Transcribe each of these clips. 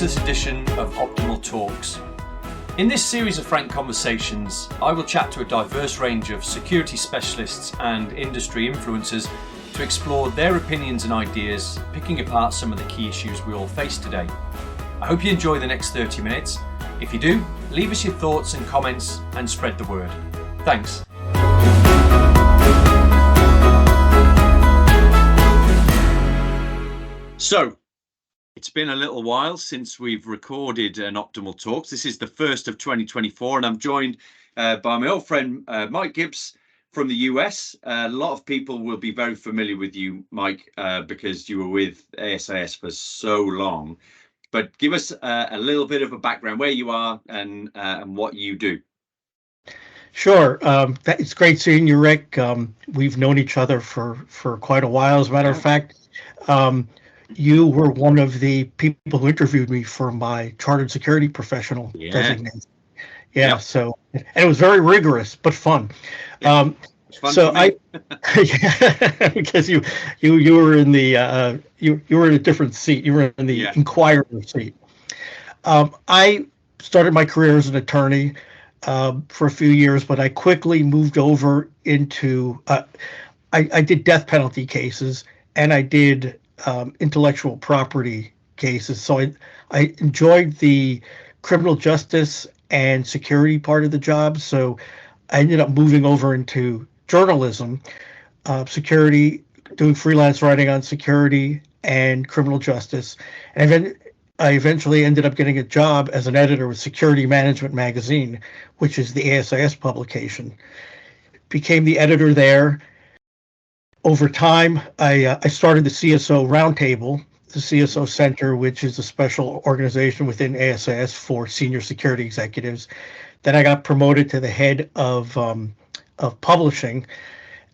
to this edition of Optimal Talks. In this series of frank conversations, I will chat to a diverse range of security specialists and industry influencers to explore their opinions and ideas, picking apart some of the key issues we all face today. I hope you enjoy the next 30 minutes. If you do, leave us your thoughts and comments and spread the word. Thanks. So, it's been a little while since we've recorded an Optimal Talks. This is the first of 2024, and I'm joined by my old friend Mike Gips from the US. A lot of people will be very familiar with you, Mike, because you were with ASIS for so long. But give us a little bit of a background, where you are and what you do. Sure. It's great seeing you, Rick. We've known each other for quite a while. As a matter of fact, you were one of the people who interviewed me for my chartered security professional designation. Yeah. Yep. So, and it was very rigorous but fun. Fun so I, because you were in the you were in a different seat. You were in the inquirer seat. I started my career as an attorney for a few years, but I quickly moved over into I did death penalty cases, and I did intellectual property cases. So I enjoyed the criminal justice and security part of the job. So I ended up moving over into journalism, security, doing freelance writing on security and criminal justice. And then I eventually ended up getting a job as an editor with Security Management Magazine, which is the ASIS publication. Became the editor there. Over time, I started the CSO Roundtable, the CSO Center, which is a special organization within ASIS for senior security executives. Then I got promoted to the head of publishing.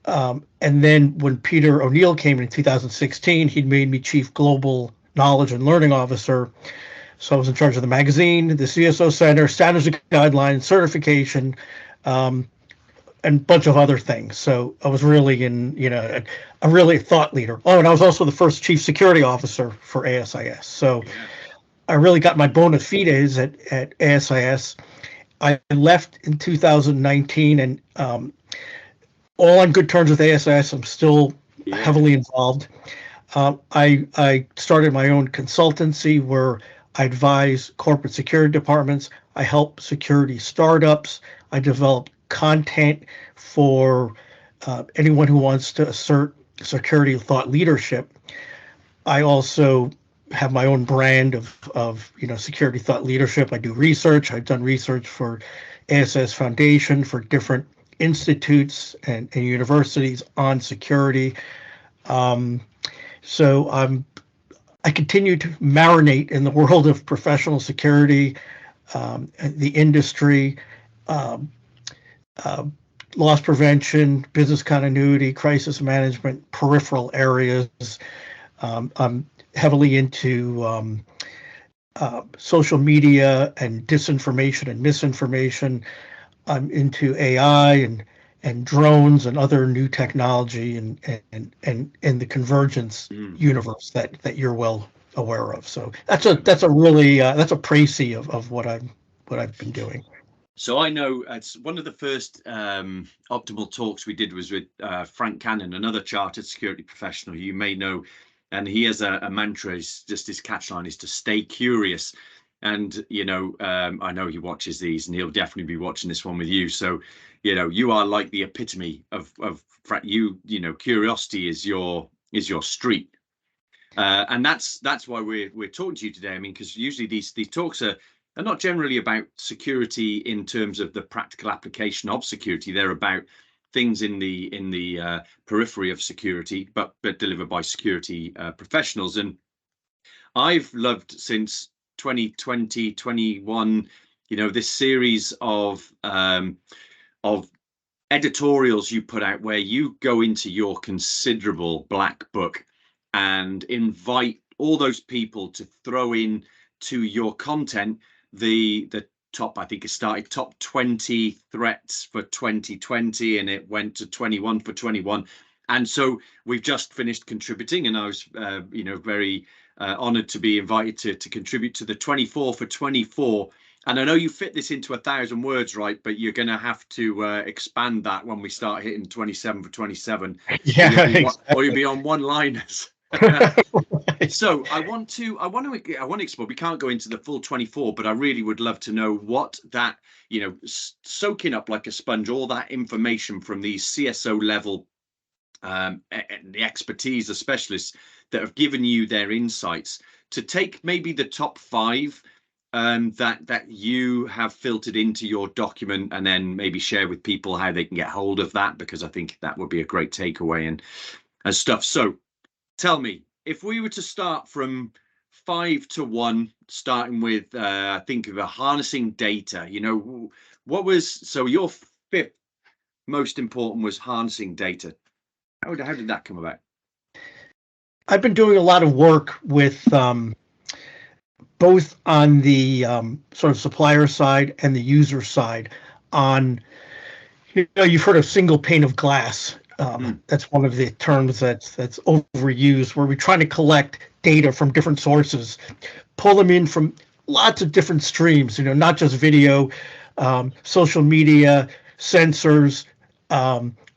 And then when Peter O'Neill came in 2016, he'd made me Chief Global Knowledge and Learning Officer. So I was in charge of the magazine, the CSO Center, standards and guidelines, certification, and a bunch of other things. So I was really a really thought leader. Oh, and I was also the first chief security officer for ASIS. So I really got my bona fides at ASIS. I left in 2019, and all on good terms with ASIS. I'm still heavily involved. I started my own consultancy where I advise corporate security departments. I help security startups. I develop content for anyone who wants to assert security thought leadership. I also have my own brand of security thought leadership. I do research. I've done research for ASIS Foundation, for different institutes and universities on security. So I continue to marinate in the world of professional security, the industry, loss prevention, business continuity, crisis management, peripheral areas. I'm heavily into social media and disinformation and misinformation. I'm into AI and drones and other new technology and the convergence universe that you're well aware of. So that's a really that's a précis of what I've been doing. So I know it's one of the first Optimal Talks we did was with Frank Cannon, another chartered security professional you may know, and he has a mantra. His catchline is to stay curious. And I know he watches these, and he'll definitely be watching this one with you. So you are like the epitome of curiosity is your street, and that's why we're talking to you today. I mean, because usually these talks are not generally about security in terms of the practical application of security. They're about things in the periphery of security, but delivered by security professionals. And I've loved since 2020, 21, this series of editorials you put out where you go into your considerable black book and invite all those people to throw in to your content the top, I think it started top 20 threats for 2020, and it went to 21 for 21. And so we've just finished contributing, and I was very Honored to be invited to contribute to the 24 for 24. And I know you fit this into 1,000 words, right? But you're going to have to expand that when we start hitting 27 for 27. Yeah, or you'll be on one-liners. So I want to explore. We can't go into the full 24, but I really would love to know what that, soaking up like a sponge, all that information from these CSO level, the expertise, the specialists that have given you their insights, to take maybe the top 5 that you have filtered into your document, and then maybe share with people how they can get hold of that, because I think that would be a great takeaway and stuff. So tell me, if we were to start from 5 to 1, starting with I think of harnessing data, what was, so your 5th most important was harnessing data. How did that come about? I've been doing a lot of work with both on the sort of supplier side and the user side on, you've heard of single pane of glass. That's one of the terms that's overused, where we're trying to collect data from different sources, pull them in from lots of different streams, not just video, social media, sensors,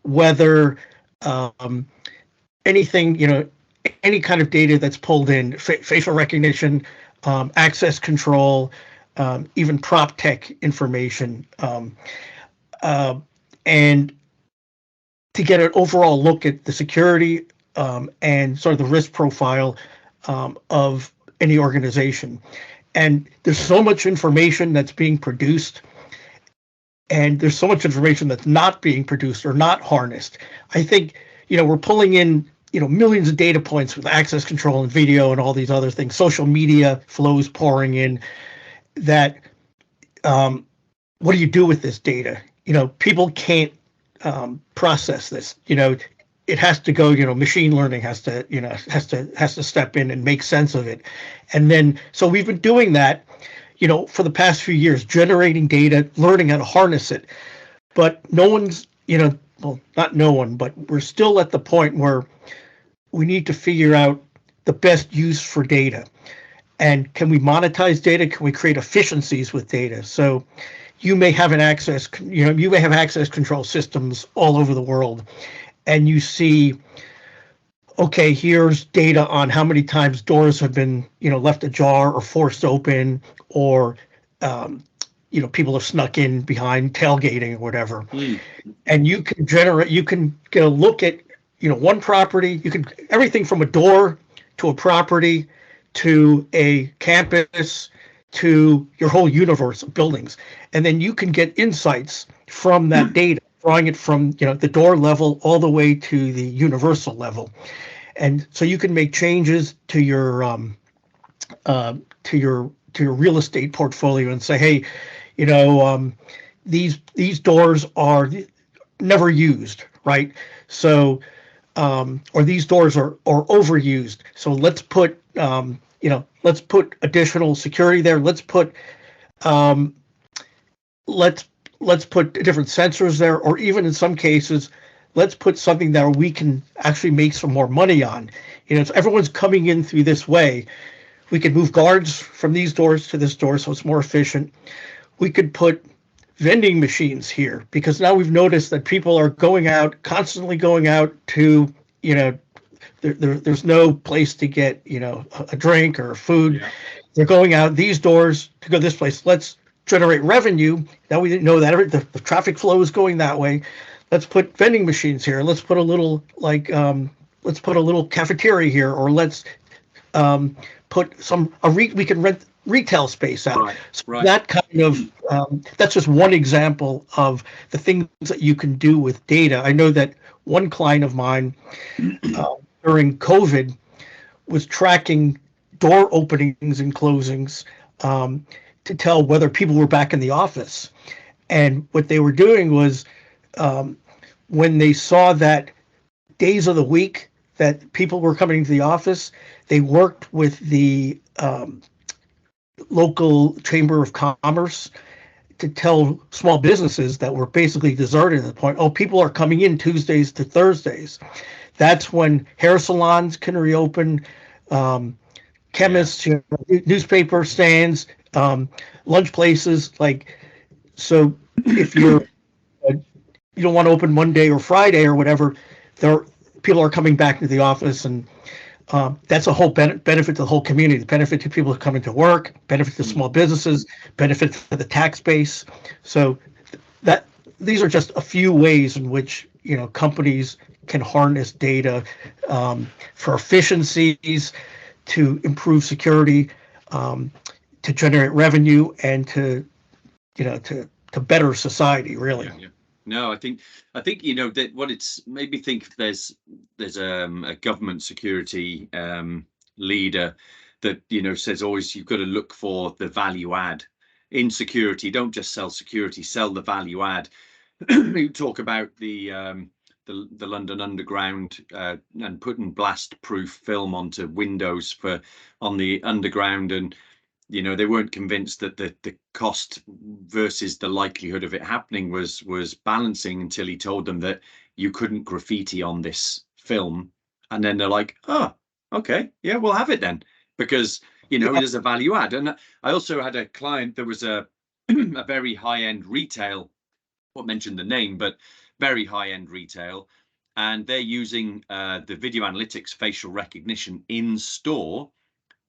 weather, anything, any kind of data that's pulled in, facial recognition, access control, even prop tech information, and to get an overall look at the security and sort of the risk profile of any organization. And there's so much information that's being produced, and there's so much information that's not being produced or not harnessed. I think, we're pulling in, millions of data points with access control and video and all these other things, social media flows pouring in, that what do you do with this data? People can't process this. It has to go, machine learning has to step in and make sense of it. And then, so we've been doing that, for the past few years, generating data, learning how to harness it. But no one's, well, not no one, but we're still at the point where we need to figure out the best use for data. And can we monetize data? Can we create efficiencies with data? So you may have access control systems all over the world, and you see, okay, here's data on how many times doors have been, left ajar or forced open, or people have snuck in behind tailgating or whatever. And you can get a look at, one property. You can, everything from a door to a property to a campus to your whole universe of buildings. And then you can get insights from that data, drawing it from, the door level all the way to the universal level. And so you can make changes to your real estate portfolio and say, hey, these doors are never used, right? So, or these doors are overused. So let's put additional security there. Let's put different sensors there, or even in some cases, let's put something that we can actually make some more money on. So everyone's coming in through this way. We could move guards from these doors to this door, so it's more efficient. We could put vending machines here, because now we've noticed that people are constantly going out to, there's no place to get, a drink or food. Yeah. They're going out these doors to go this place. Let's generate revenue. Now we didn't know that the traffic flow is going that way. Let's put vending machines here. Let's put a little cafeteria here, or let's put we can rent retail space out. Right, so right. That kind of that's just one example of the things that you can do with data. I know that one client of mine during COVID was tracking door openings and closings to tell whether people were back in the office. And what they were doing was, when they saw that days of the week that people were coming to the office, they worked with the local chamber of commerce to tell small businesses that were basically deserted at the point, oh, people are coming in Tuesdays to Thursdays. That's when hair salons can reopen, chemists, newspaper stands, lunch places. Like, so if you don't want to open Monday or Friday or whatever, people are coming back to the office, and that's a whole benefit to the whole community, benefit to people who come into work, benefit to small businesses, benefit to the tax base. So that these are just a few ways in which companies can harness data for efficiencies, to improve security, to generate revenue, and to better society, really. Yeah. No, I think that what it's made me think, there's a government security leader that says always you've got to look for the value add in security. Don't just sell security, sell the value add. You talk about the London Underground and putting blast-proof film onto windows on the Underground, and they weren't convinced that the cost versus the likelihood of it happening was balancing until he told them that you couldn't graffiti on this film, and then they're like, oh, okay, yeah, we'll have it then, because there's a value add. And I also had a client that was a very high-end retail, won't mention the name, but very high-end retail, and they're using the video analytics facial recognition in store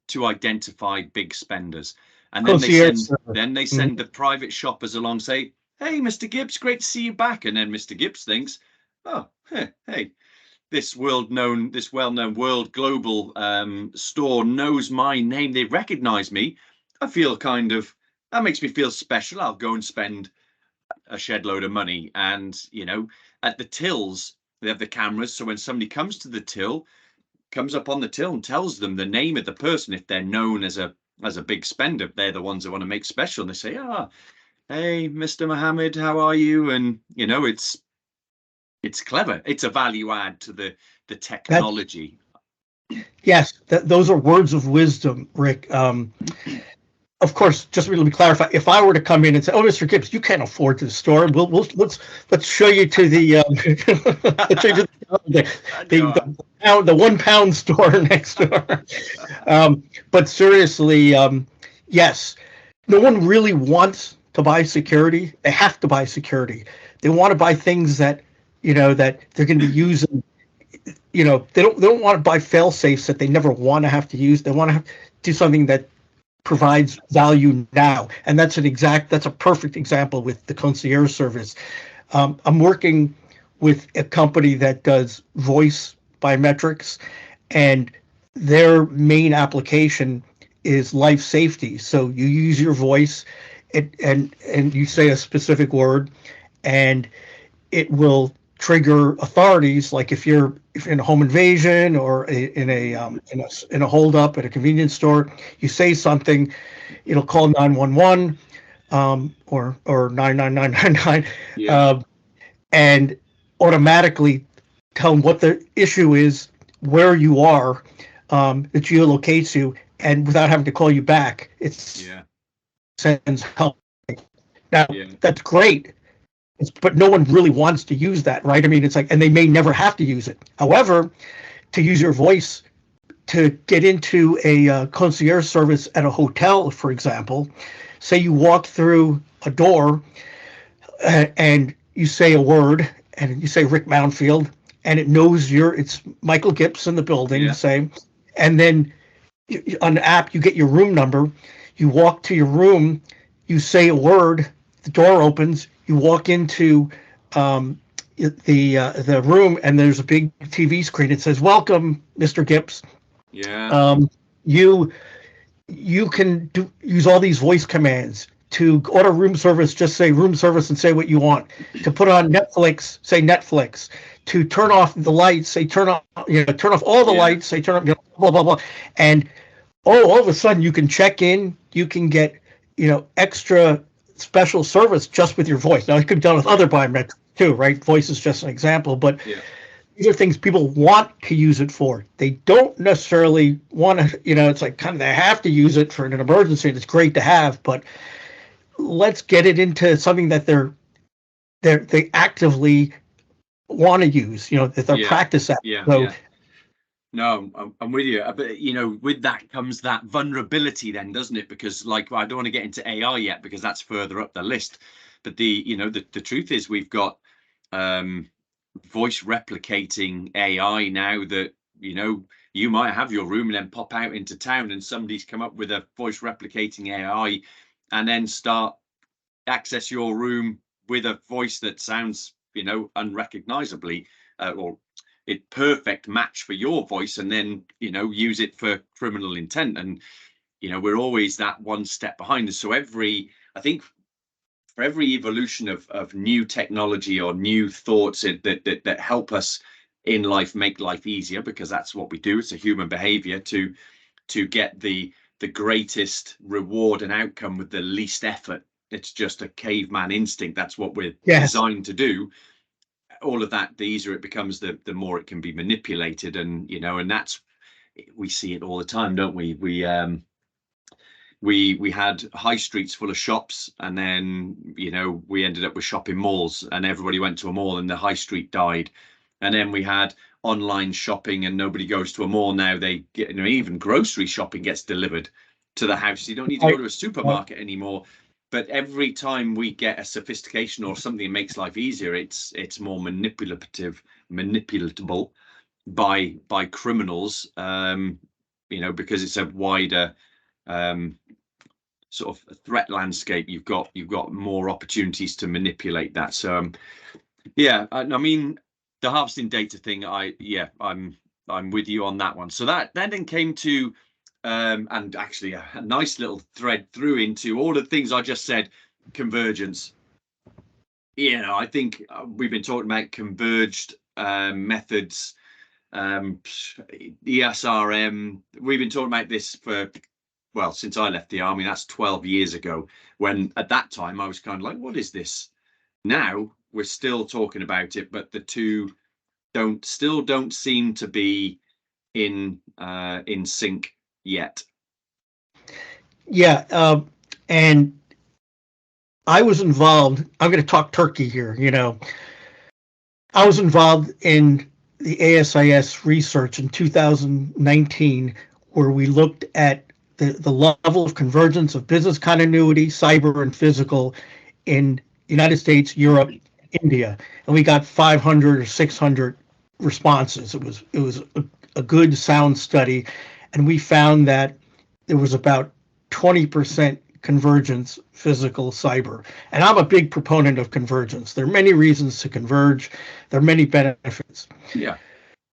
to identify big spenders, and then they send the private shoppers along, say, hey, Mr. Gips, great to see you back. And then Mr. Gips thinks, oh, hey, this well-known world global store knows my name, they recognize me, I feel that makes me feel special, I'll go and spend a shed load of money. And at the tills they have the cameras, so when somebody comes up on the till and tells them the name of the person, if they're known as a big spender, they're the ones that want to make special, and they say, hey, Mr. Mohammed, how are you? And it's clever. It's a value add to the technology. Yes, those are words of wisdom, Rick. Of course, just let me clarify. If I were to come in and say, "Oh, Mr. Gips, you can't afford the store. Let's show you to the the £1 store next door." But seriously, yes, no one really wants to buy security. They have to buy security. They want to buy things that that they're going to be using. They don't want to buy fail safes that they never want to have to use. They want to do something that provides value now, and that's a perfect example with the concierge service. I'm working with a company that does voice biometrics, and their main application is life safety. So you use your voice, and you say a specific word, and it will trigger authorities. Like if you're in a home invasion or in a holdup at a convenience store, you say something, it'll call 911 or 99999, and automatically tell them what the issue is, where you are, it geolocates you, and without having to call you back, sends help. Now that's great. But no one really wants to use that, right? I mean, it's like, and they may never have to use it. However, to use your voice to get into a concierge service at a hotel, for example, say you walk through a door and you say a word, and you say Rick Mountfield, and it knows it's Michael Gips in the building, say, and then on the app you get your room number, you walk to your room, you say a word, the door opens, you walk into the room, and there's a big TV screen. It says, "Welcome, Mr. Gips." Yeah. You can use all these voice commands. To order room service, just say room service and say what you want. To put on Netflix, say Netflix. To turn off the lights, say turn off all the lights, say turn off, blah blah blah. And all of a sudden you can check in. You can get extra special service just with your voice. Now, it could be done with other biometrics too, right? Voice is just an example, but these are things people want to use it for. They don't necessarily want to, it's like kind of they have to use it for an emergency. It's great to have, but let's get it into something that they actively want to use, that they're practice at. No, I'm with you. But with that comes that vulnerability, then, doesn't it? Because, like, I don't want to get into AI yet because that's further up the list. But the truth is, we've got voice replicating AI now that you might have your room and then pop out into town and somebody's come up with a voice replicating AI and then start access your room with a voice that sounds unrecognizably or it perfect match for your voice, and then use it for criminal intent. And we're always that one step behind us. So I think for every evolution of new technology or new thoughts that help us in life, make life easier, because that's what we do, it's a human behavior to get the greatest reward and outcome with the least effort. It's just a caveman instinct. That's what we're designed to do. All of that, the easier it becomes, the more it can be manipulated. And and that's, we see it all the time, don't we? We had high streets full of shops, and then we ended up with shopping malls, and everybody went to a mall and the high street died. And then we had online shopping, and nobody goes to a mall now. They get, even grocery shopping gets delivered to the house. You don't need to go to a supermarket anymore. But every time we get a sophistication or something that makes life easier, it's more manipulatable by criminals, because it's a wider sort of threat landscape. You've got more opportunities to manipulate that. So I mean, the harvesting data thing, I'm with you on that one. So that then came to and actually a nice little thread through into all the things I just said. Convergence. I think we've been talking about converged methods, ESRM. We've been talking about this since I left the army. That's 12 years ago, when at that time I was kind of like, what is this? Now we're still talking about it, but the two still don't seem to be in sync yet. And I was involved. I'm going to talk turkey here. I was involved in the ASIS research in 2019, where we looked at the level of convergence of business continuity, cyber and physical, in United States, Europe, India, and we got 500 or 600 responses. It was a good, sound study, and we found that there was about 20% convergence, physical, cyber. And I'm a big proponent of convergence. There are many reasons to converge. There are many benefits. Yeah.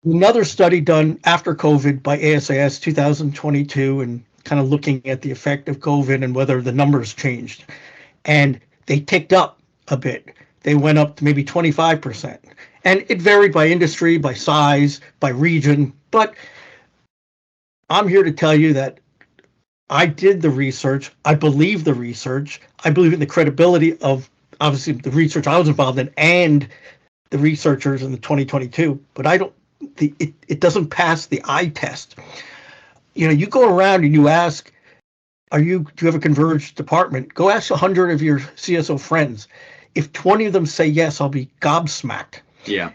Another study done after COVID by ASIS 2022, and kind of looking at the effect of COVID and whether the numbers changed. And they ticked up a bit. They went up to maybe 25%. And it varied by industry, by size, by region. But I'm here to tell you that I did the research. I believe the research. I believe in the credibility of, obviously, the research I was involved in and the researchers in the 2022. But it doesn't pass the eye test. You go around and you ask, do you have a converged department? Go ask 100 of your CSO friends. If 20 of them say yes, I'll be gobsmacked. Yeah.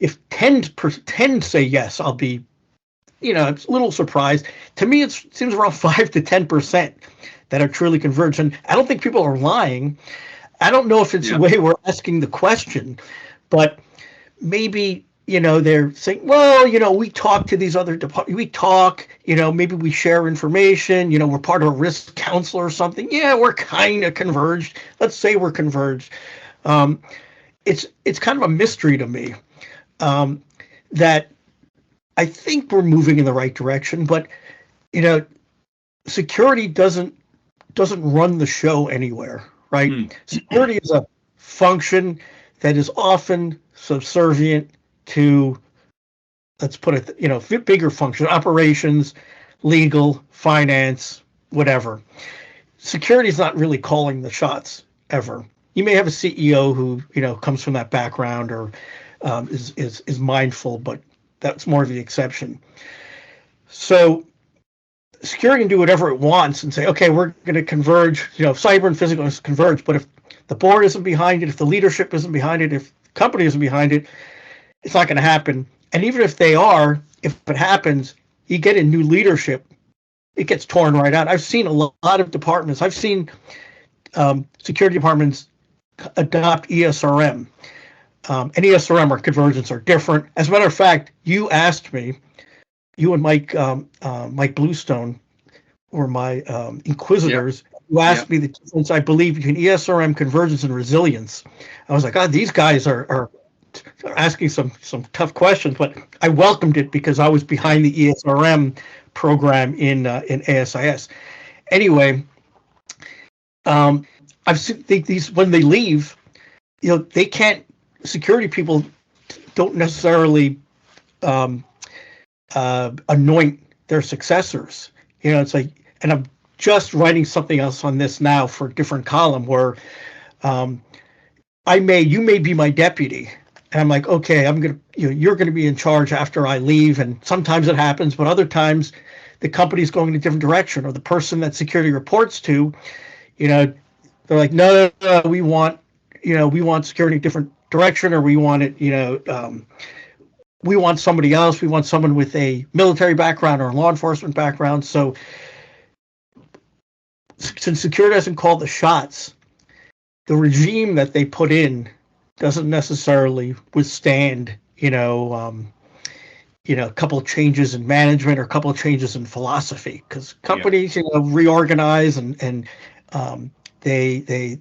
If 10 say yes, I'll be, a little surprised. To me, it seems around 5 to 10% that are truly converged. And I don't think people are lying. I don't know if it's the way we're asking the question, but maybe, they're saying, well, we talk to these other departments. We talk, maybe we share information. We're part of a risk council or something. Yeah, we're kind of converged. Let's say we're converged. It's kind of a mystery to me that I think we're moving in the right direction, but security doesn't run the show anywhere, right? Security is a function that is often subservient to, let's put it, bigger function, operations, legal, finance, whatever. Security is not really calling the shots ever. You may have a CEO who comes from that background or is mindful, but that's more of the exception. So security can do whatever it wants and say, okay, we're going to converge, cyber and physical is converge. But if the board isn't behind it, if the leadership isn't behind it, if the company isn't behind it, it's not going to happen. And even if they are, if it happens, you get a new leadership, it gets torn right out. I've seen a lot of departments. I've seen security departments adopt ESRM. And ESRM or convergence are different. As a matter of fact, you asked me, you and Mike Bluestone were my inquisitors. Yep. You asked me the difference, I believe, between ESRM, convergence, and resilience. I was like, God, these guys are asking some tough questions, but I welcomed it because I was behind the ESRM program in ASIS. Anyway, I've seen these when they leave, they can't. Security people don't necessarily anoint their successors. It's like, and I'm just writing something else on this now for a different column where you may be my deputy. And I'm like, okay, you're going to be in charge after I leave. And sometimes it happens, but other times the company's going in a different direction, or the person that security reports to, they're like, no, we want security in a different direction, or we want it, we want somebody else. We want someone with a military background or a law enforcement background. So since security doesn't call the shots, the regime that they put in doesn't necessarily withstand, a couple of changes in management or a couple of changes in philosophy, because companies, reorganize and they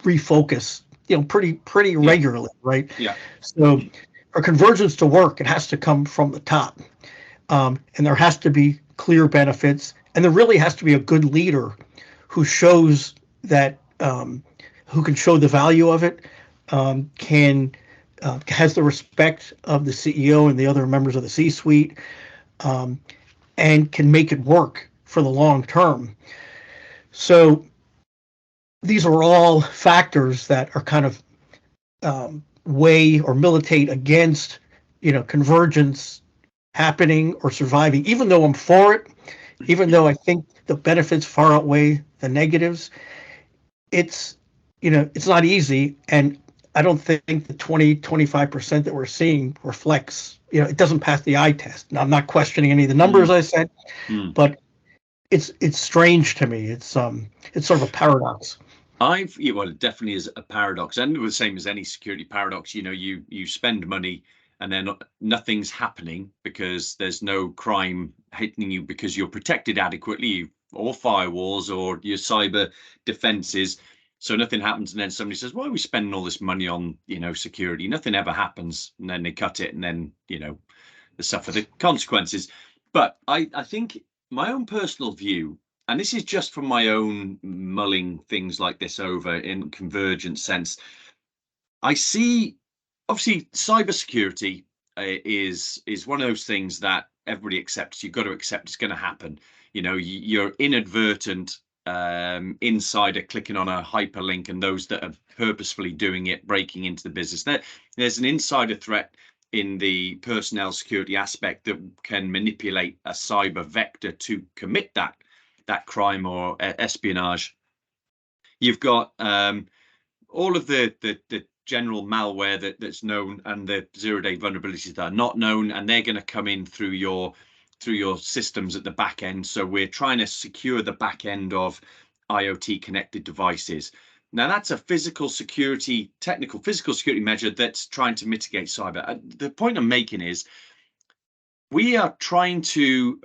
refocus, pretty regularly, right? Yeah. So for convergence to work, it has to come from the top, and there has to be clear benefits, and there really has to be a good leader who shows that, who can show the value of it, has the respect of the CEO and the other members of the C-suite, and can make it work for the long term. So these are all factors that are kind of weigh or militate against, convergence happening or surviving. Even though I'm for it, even though I think the benefits far outweigh the negatives, it's not easy. And I don't think the 20-25% that we're seeing reflects, it doesn't pass the eye test. Now, I'm not questioning any of the numbers I said, but it's strange to me. It's sort of a paradox. Well, it definitely is a paradox, and the same as any security paradox. You spend money and then nothing's happening because there's no crime hitting you because you're protected adequately, or firewalls, or your cyber defenses. So nothing happens, and then somebody says, "Why are we spending all this money on security? Nothing ever happens," and then they cut it, and then they suffer the consequences. But I think my own personal view, and this is just from my own mulling things like this over in convergent sense, I see, obviously, cybersecurity is one of those things that everybody accepts. You've got to accept it's going to happen. You're inadvertent insider clicking on a hyperlink, and those that are purposefully doing it, breaking into the business. There's an insider threat in the personnel security aspect that can manipulate a cyber vector to commit that crime or espionage. You've got all of the general malware that's known, and the zero-day vulnerabilities that are not known, and they're going to come in through your systems at the back end. So we're trying to secure the back end of IoT connected devices. Now, that's a technical physical security measure that's trying to mitigate cyber. The point I'm making is we are trying to,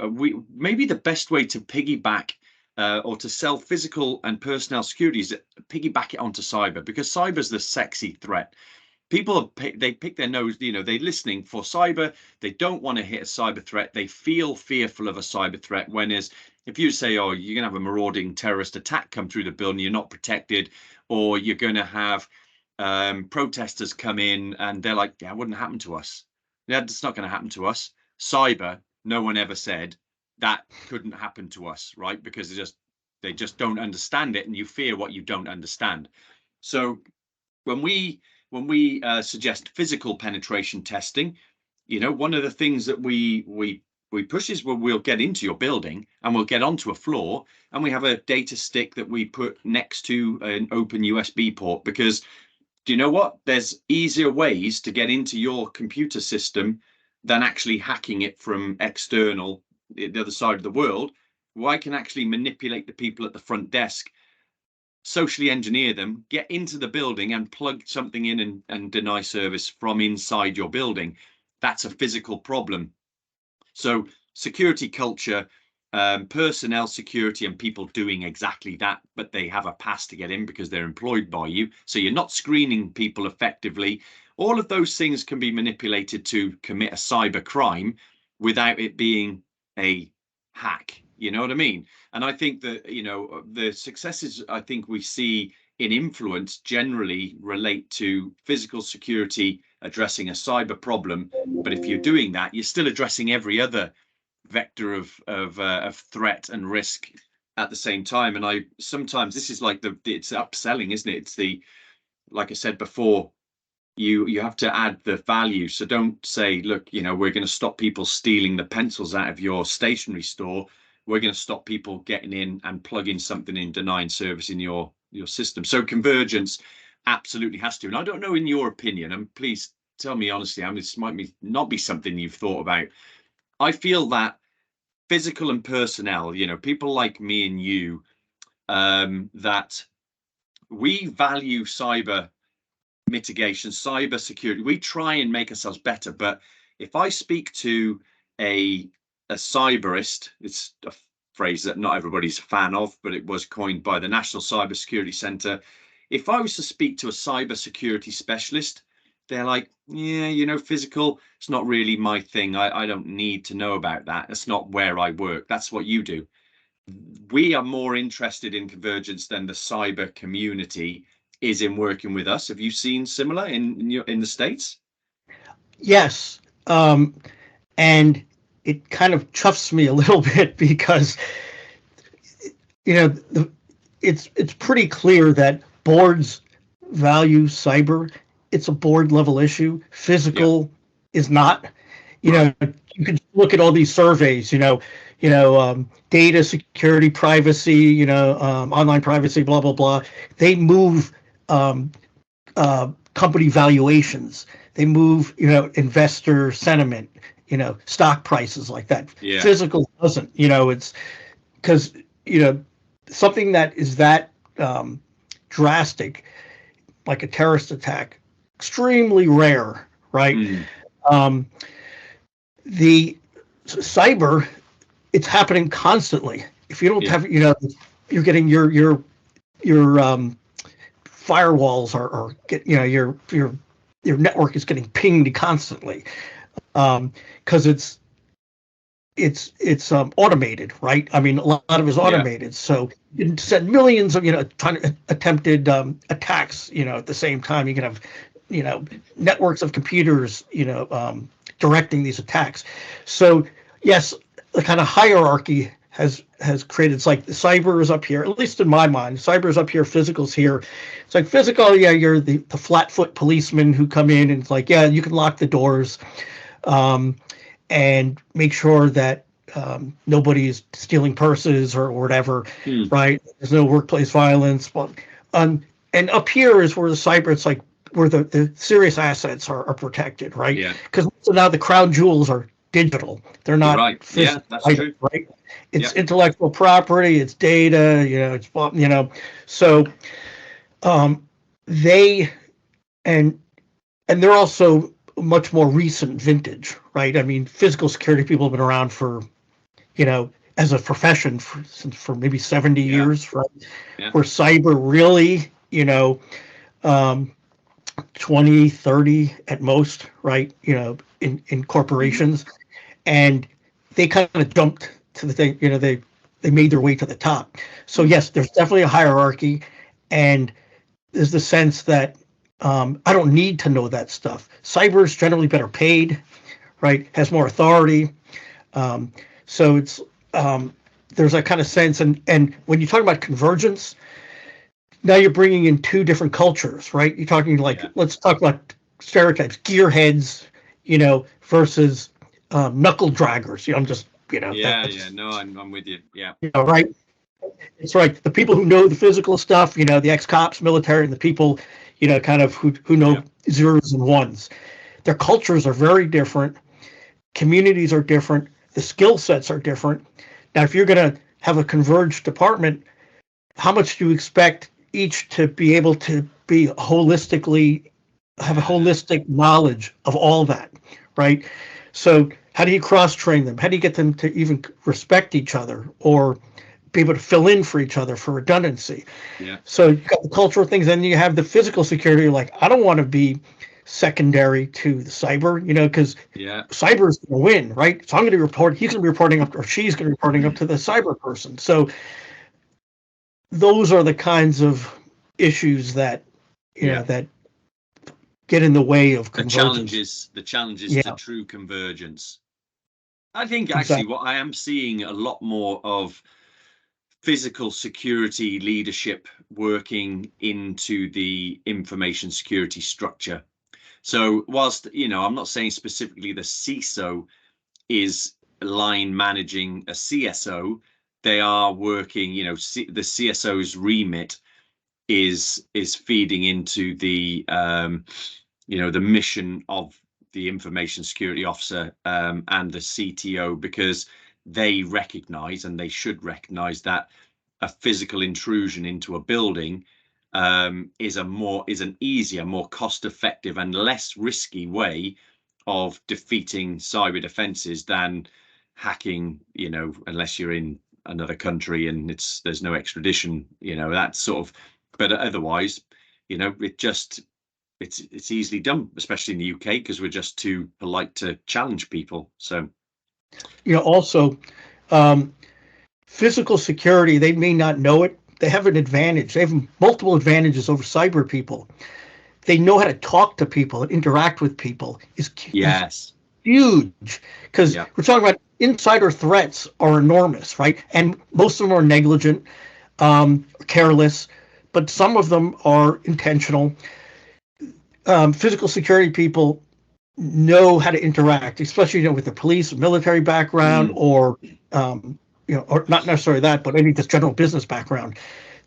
maybe the best way to piggyback or to sell physical and personnel security is piggyback it onto cyber, because cyber is the sexy threat. People they pick their nose, they're listening for cyber. They don't want to hit a cyber threat. They feel fearful of a cyber threat. Whereas if you say, oh, you're going to have a marauding terrorist attack come through the building, you're not protected, or you're going to have protesters come in and they're like, yeah, it wouldn't happen to us. Yeah, it's not going to happen to us. Cyber, no one ever said that couldn't happen to us, right? Because they just don't understand it, and you fear what you don't understand. So when we suggest physical penetration testing, one of the things that we push is, we'll get into your building and we'll get onto a floor, and we have a data stick that we put next to an open USB port, because do you know what? There's easier ways to get into your computer system than actually hacking it from external, the other side of the world. Well, I can actually manipulate the people at the front desk, socially engineer them, get into the building and plug something in and deny service from inside your building. That's a physical problem. So security culture, personnel security, and people doing exactly that, but they have a pass to get in because they're employed by you. So you're not screening people effectively. All of those things can be manipulated to commit a cyber crime without it being a hack. You know what I mean? And I think that, you know, the successes I think we see in influence generally relate to physical security addressing a cyber problem. But if you're doing that, you're still addressing every other vector of threat and risk at the same time. And I sometimes, this is like it's upselling, isn't it? It's the, like I said before, you have to add the value. So don't say, look, you know, we're going to stop people stealing the pencils out of your stationery store. We're going to stop people getting in and plugging something in, denying service in your system. So convergence absolutely has to. And I don't know, in your opinion, and please tell me honestly, I mean, this might not be something you've thought about. I feel that physical and personnel, you know, people like me and you, that we value cyber mitigation, cyber security. We try and make ourselves better. But if I speak to a cyberist, it's a phrase that not everybody's a fan of, but it was coined by the National Cybersecurity Centre. If I was to speak to a cybersecurity specialist, they're like, yeah, you know, physical, it's not really my thing. I don't need to know about that. That's not where I work. That's what you do. We are more interested in convergence than the cyber community is in working with us. Have you seen similar in the States? Yes. And it kind of chuffs me a little bit because, you know, it's pretty clear that boards value cyber. It's a board level issue. Physical is not. You know, you can look at all these surveys. Data security, privacy. Online privacy. Blah blah blah. They move company valuations. They move, investor sentiment. Stock prices like that. Yeah. Physical doesn't. It's because something that is that drastic, like a terrorist attack, extremely rare, right? The cyber, it's happening constantly. If you don't have, you're getting your firewalls are get, your network is getting pinged constantly, because it's automated, right? I mean, a lot of it is automated. So you can send millions of, attempted attacks, at the same time. You can have, networks of computers, directing these attacks. So yes, the kind of hierarchy has created. It's like the cyber is up here, at least in my mind. Cyber is up here, physical's here. It's like physical, you're the flat-foot policemen who come in and it's like, you can lock the doors, and make sure that nobody's stealing purses or whatever, right? There's no workplace violence. But and up here is where the cyber, it's like where the serious assets are protected, right? Yeah. Because now the crown jewels are digital. They're not physical. Yeah, that's true. Right? It's intellectual property, it's data, it's so they and they're also much more recent vintage, right? I mean, physical security people have been around for, as a profession for maybe 70 years, right? Yeah. Where cyber really, 20, 30 at most, right? In corporations, and they kind of jumped to the thing, they made their way to the top. So yes, there's definitely a hierarchy, and there's the sense that I don't need to know that stuff. Cyber is generally better paid, right? Has more authority. So it's there's that kind of sense. And when you talk about convergence, now you're bringing in two different cultures, right? You're talking let's talk about stereotypes, gearheads, versus knuckle draggers. I'm just, No, I'm with you. Yeah. Right. It's right. The people who know the physical stuff, the ex-cops, military, and the people, kind of who know zeros and ones. Their cultures are very different. Communities are different. The skill sets are different. Now, if you're going to have a converged department, how much do you expect each to be able to be holistically, have a holistic knowledge of all that, right? So how do you cross-train them? How do you get them to even respect each other or be able to fill in for each other for redundancy? Yeah. So you've got the cultural things, and you have the physical security. Like, I don't want to be secondary to the cyber, because cyber is going to win, right? So I'm going to report, he's going to be reporting up, or she's going to be reporting up to the cyber person. So those are the kinds of issues that, that get in the way of convergence. The challenges to true convergence. I think actually what I am seeing a lot more of physical security leadership working into the information security structure. So whilst, I'm not saying specifically the CISO is line managing a CSO, they are working, the CSO's remit is feeding into the, the mission of the information security officer and the CTO, because they recognize, and they should recognize, that a physical intrusion into a building is an easier, more cost-effective and less risky way of defeating cyber defenses than hacking, unless you're in another country and there's no extradition, that sort of, but otherwise, it's easily done, especially in the UK, because we're just too polite to challenge people. So also physical security, they may not know it. They have an advantage. They have multiple advantages over cyber people. They know how to talk to people and interact with people. Is huge, because we're talking about insider threats are enormous, right? And most of them are negligent, careless, but some of them are intentional. Physical security people know how to interact, especially with the police, military background, or or not necessarily that, but maybe just general business background.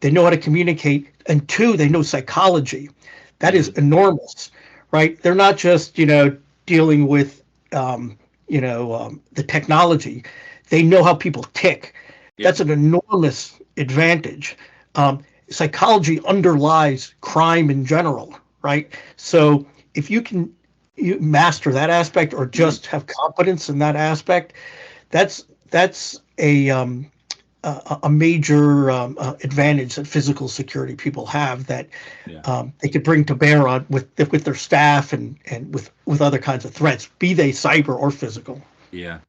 They know how to communicate, and two, they know psychology. That is enormous, right? They're not just dealing with the technology. They know how people tick. That's an enormous advantage. Psychology underlies crime in general, right? So if you master that aspect, or just have competence in that aspect, that's a major advantage that physical security people have, that they could bring to bear on with their staff and with other kinds of threats, be they cyber or physical. Yeah,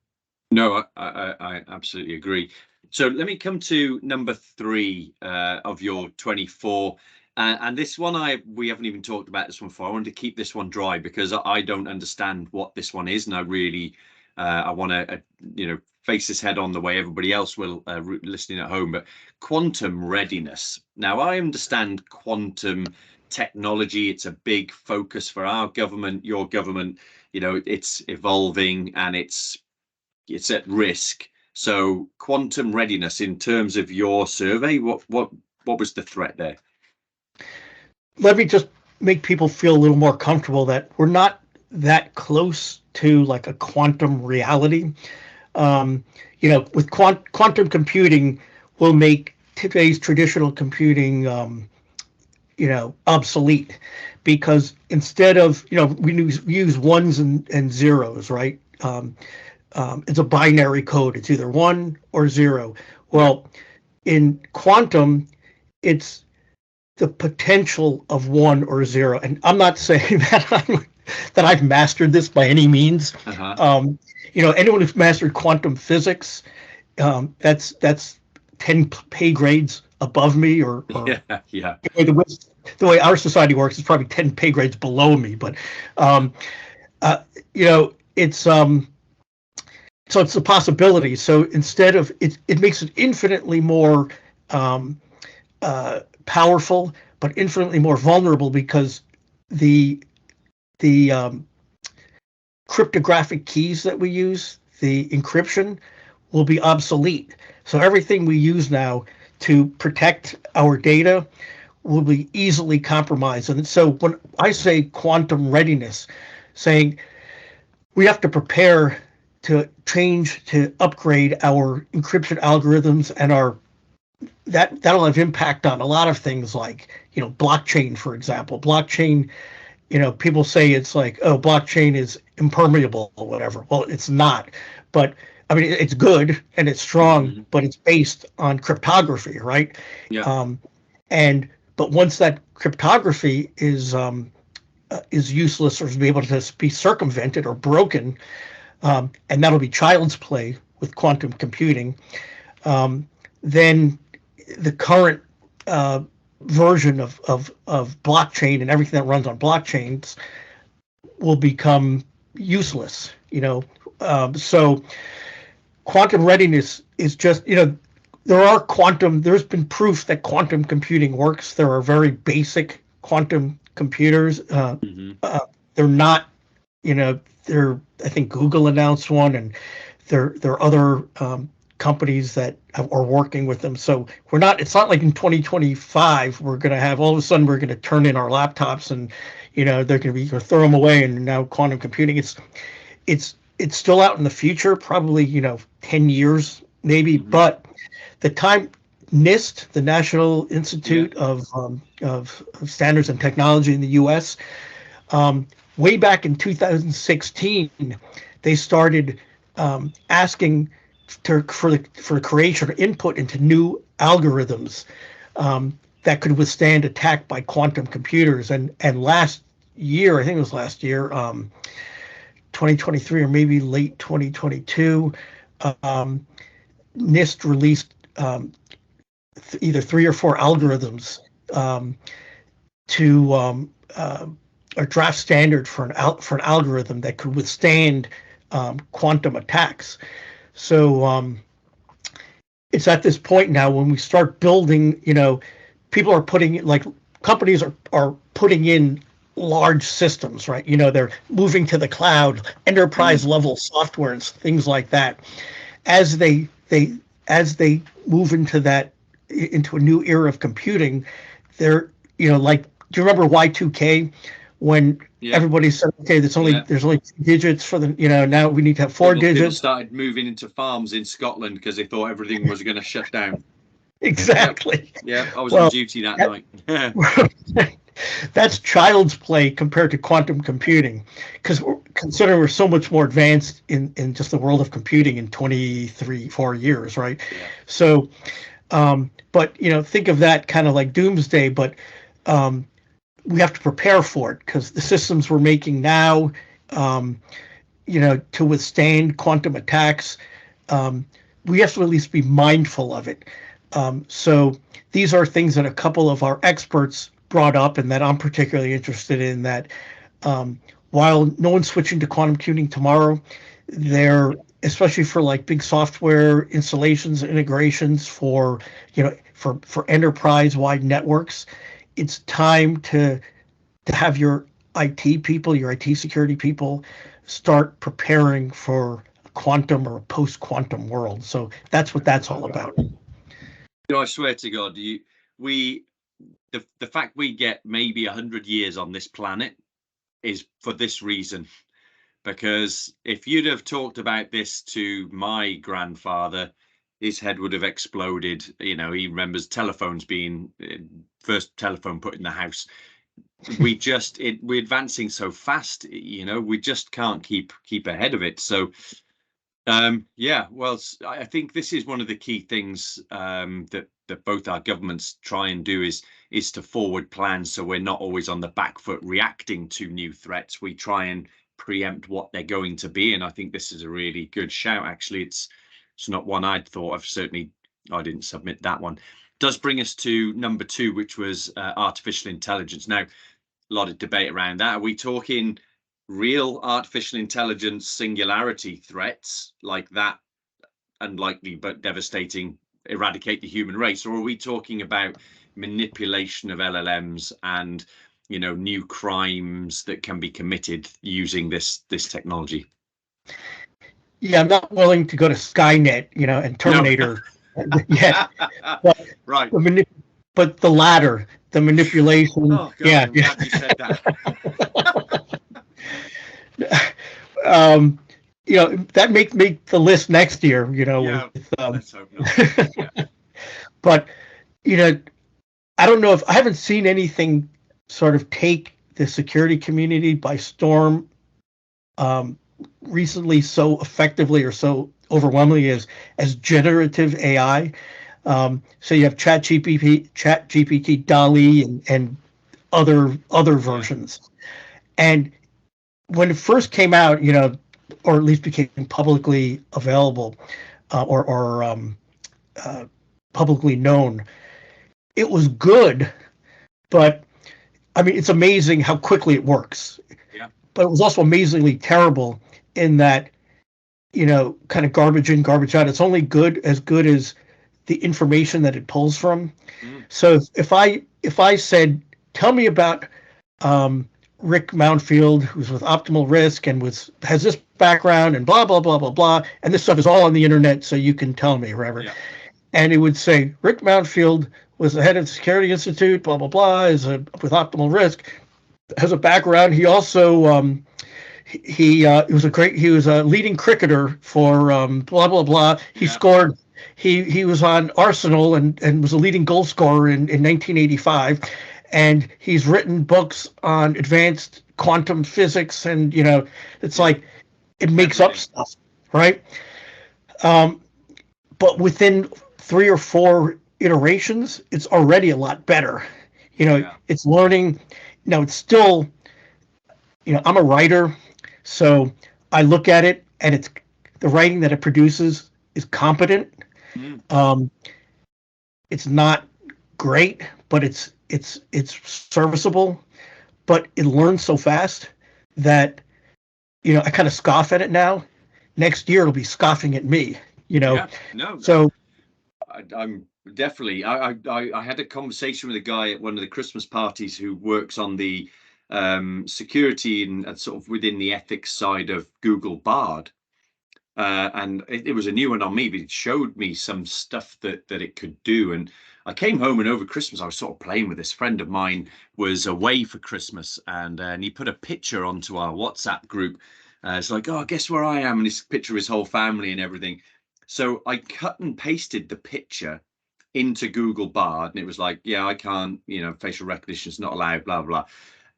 no, I absolutely agree. So let me come to number 3 of your 24. And this one, we haven't even talked about this one before. I wanted to keep this one dry because I don't understand what this one is, and I really I want to face this head on the way everybody else will listening at home. But quantum readiness. Now, I understand quantum technology. It's a big focus for our government, your government. It's evolving and it's at risk. So quantum readiness, in terms of your survey, what was the threat there? Let me just make people feel a little more comfortable that we're not that close to like a quantum reality. With quantum computing, will make today's traditional computing, obsolete, because instead of, we use ones and zeros, right? It's a binary code. It's either 1 or 0. Well, in quantum, it's the potential of 1 or 0. And I'm not saying that I've mastered this by any means. Anyone who's mastered quantum physics, that's 10 pay grades above me, or the way our society works is probably 10 pay grades below me. But it's so it's a possibility. So instead of it makes it infinitely more powerful, but infinitely more vulnerable, because the cryptographic keys that we use, the encryption, will be obsolete. So everything we use now to protect our data, will be easily compromised. And so when I say quantum readiness, saying we have to prepare to change, to upgrade our encryption algorithms and that'll have impact on a lot of things like, blockchain, for example. Blockchain, people say it's like, oh, blockchain is impermeable or whatever. Well, it's not. But I mean, it's good and it's strong, but it's based on cryptography, right? Yeah. But once that cryptography is useless or is able to be circumvented or broken, and that'll be child's play with quantum computing, then the current version of blockchain and everything that runs on blockchains will become useless. So quantum readiness is just, there's been proof that quantum computing works. There are very basic quantum computers. They're not, I think Google announced one, and there are other companies that are working with them. So it's not like in 2025 we're going to have, all of a sudden we're going to turn in our laptops and they're going to be, throw them away, and now quantum computing, it's still out in the future, probably 10 years maybe. But the time NIST, the National Institute of Standards and Technology in the U.S., way back in 2016, they started asking for the creation or input into new algorithms that could withstand attack by quantum computers. And last year, I think it was last year, 2023 or maybe late 2022, NIST released either 3 or 4 algorithms to a draft standard for an algorithm that could withstand quantum attacks. So it's at this point now when we start building, people are putting, like, companies are putting in large systems, right? They're moving to the cloud, enterprise level software and things like that. As they move into a new era of computing, they're, like, do you remember Y2K when everybody said, okay, there's only 2 digits for the, now we need to have 4 digits. People started moving into farms in Scotland because they thought everything was going to shut down. Exactly. Yeah, I was on duty that night. That's child's play compared to quantum computing, because considering we're so much more advanced in just the world of computing in 4 years, right? Yeah. So, but think of that kind of like doomsday, but we have to prepare for it, because the systems we're making now, to withstand quantum attacks, we have to at least be mindful of it. So these are things that a couple of our experts brought up and that I'm particularly interested in, that while no one's switching to quantum computing tomorrow, they're, especially for like big software installations, integrations for enterprise-wide networks, it's time to have your IT people, your IT security people, start preparing for a quantum or a post-quantum world. So that's what that's all about. I swear to God, the fact we get maybe 100 years on this planet is for this reason. Because if you'd have talked about this to my grandfather, his head would have exploded. He remembers telephones being first telephone put in the house. We're advancing so fast, we just can't keep ahead of it. So well, I think this is one of the key things that both our governments try and do is to forward plan, so we're not always on the back foot reacting to new threats. We try and preempt what they're going to be, and I think this is a really good shout. Actually, it's not one I'd thought of. Certainly I didn't submit that one. Does bring us to number 2, which was artificial intelligence. Now, a lot of debate around that. Are we talking real artificial intelligence singularity threats like that unlikely but devastating eradicate the human race, or are we talking about manipulation of LLMs and new crimes that can be committed using this technology? Yeah, I'm not willing to go to Skynet, and Terminator. No. But, right. But the latter, the manipulation. Oh God, Yeah, I'm glad you said that. That make the list next year. Yeah, With, let's hope not. Yeah. But you know, I don't know if I haven't seen anything sort of take the security community by storm um, recently so effectively or so overwhelmingly as generative AI. So you have ChatGPT, DALL-E, and other versions. And when it first came out, or at least became publicly available, or publicly known, it was good. But I mean, it's amazing how quickly it works. Yeah. But it was also amazingly terrible in that, kind of garbage in, garbage out. It's only good as the information that it pulls from. So if I said, tell me about Rick Mountfield, who's with Optimal Risk and has this background and blah blah blah blah blah, and this stuff is all on the internet, so you can tell me wherever. Yeah. And it would say Rick Mountfield was the head of the Security Institute, blah blah blah, with Optimal Risk, has a background. He also he was a leading cricketer for blah blah blah. He scored. He was on Arsenal and was a leading goal scorer in 1985, and he's written books on advanced quantum physics, and it's like it makes up stuff, right? But within 3 or 4 iterations, it's already a lot better. It's learning. Now it's still, I'm a writer, so I look at it, and it's the writing that it produces is competent. It's not great, but it's serviceable. But it learns so fast that I kind of scoff at it now. Next year it'll be scoffing at me. Yeah, no. So I'm definitely. I had a conversation with a guy at one of the Christmas parties who works on the security and sort of within the ethics side of Google Bard. And it was a new one on me, but it showed me some stuff that it could do. And I came home, and over Christmas, I was sort of playing with this friend of mine was away for Christmas, and he put a picture onto our WhatsApp group. It's like, oh, guess where I am? And this picture of his whole family and everything. So I cut and pasted the picture into Google Bard, and it was like, yeah, I can't, facial recognition is not allowed, blah, blah.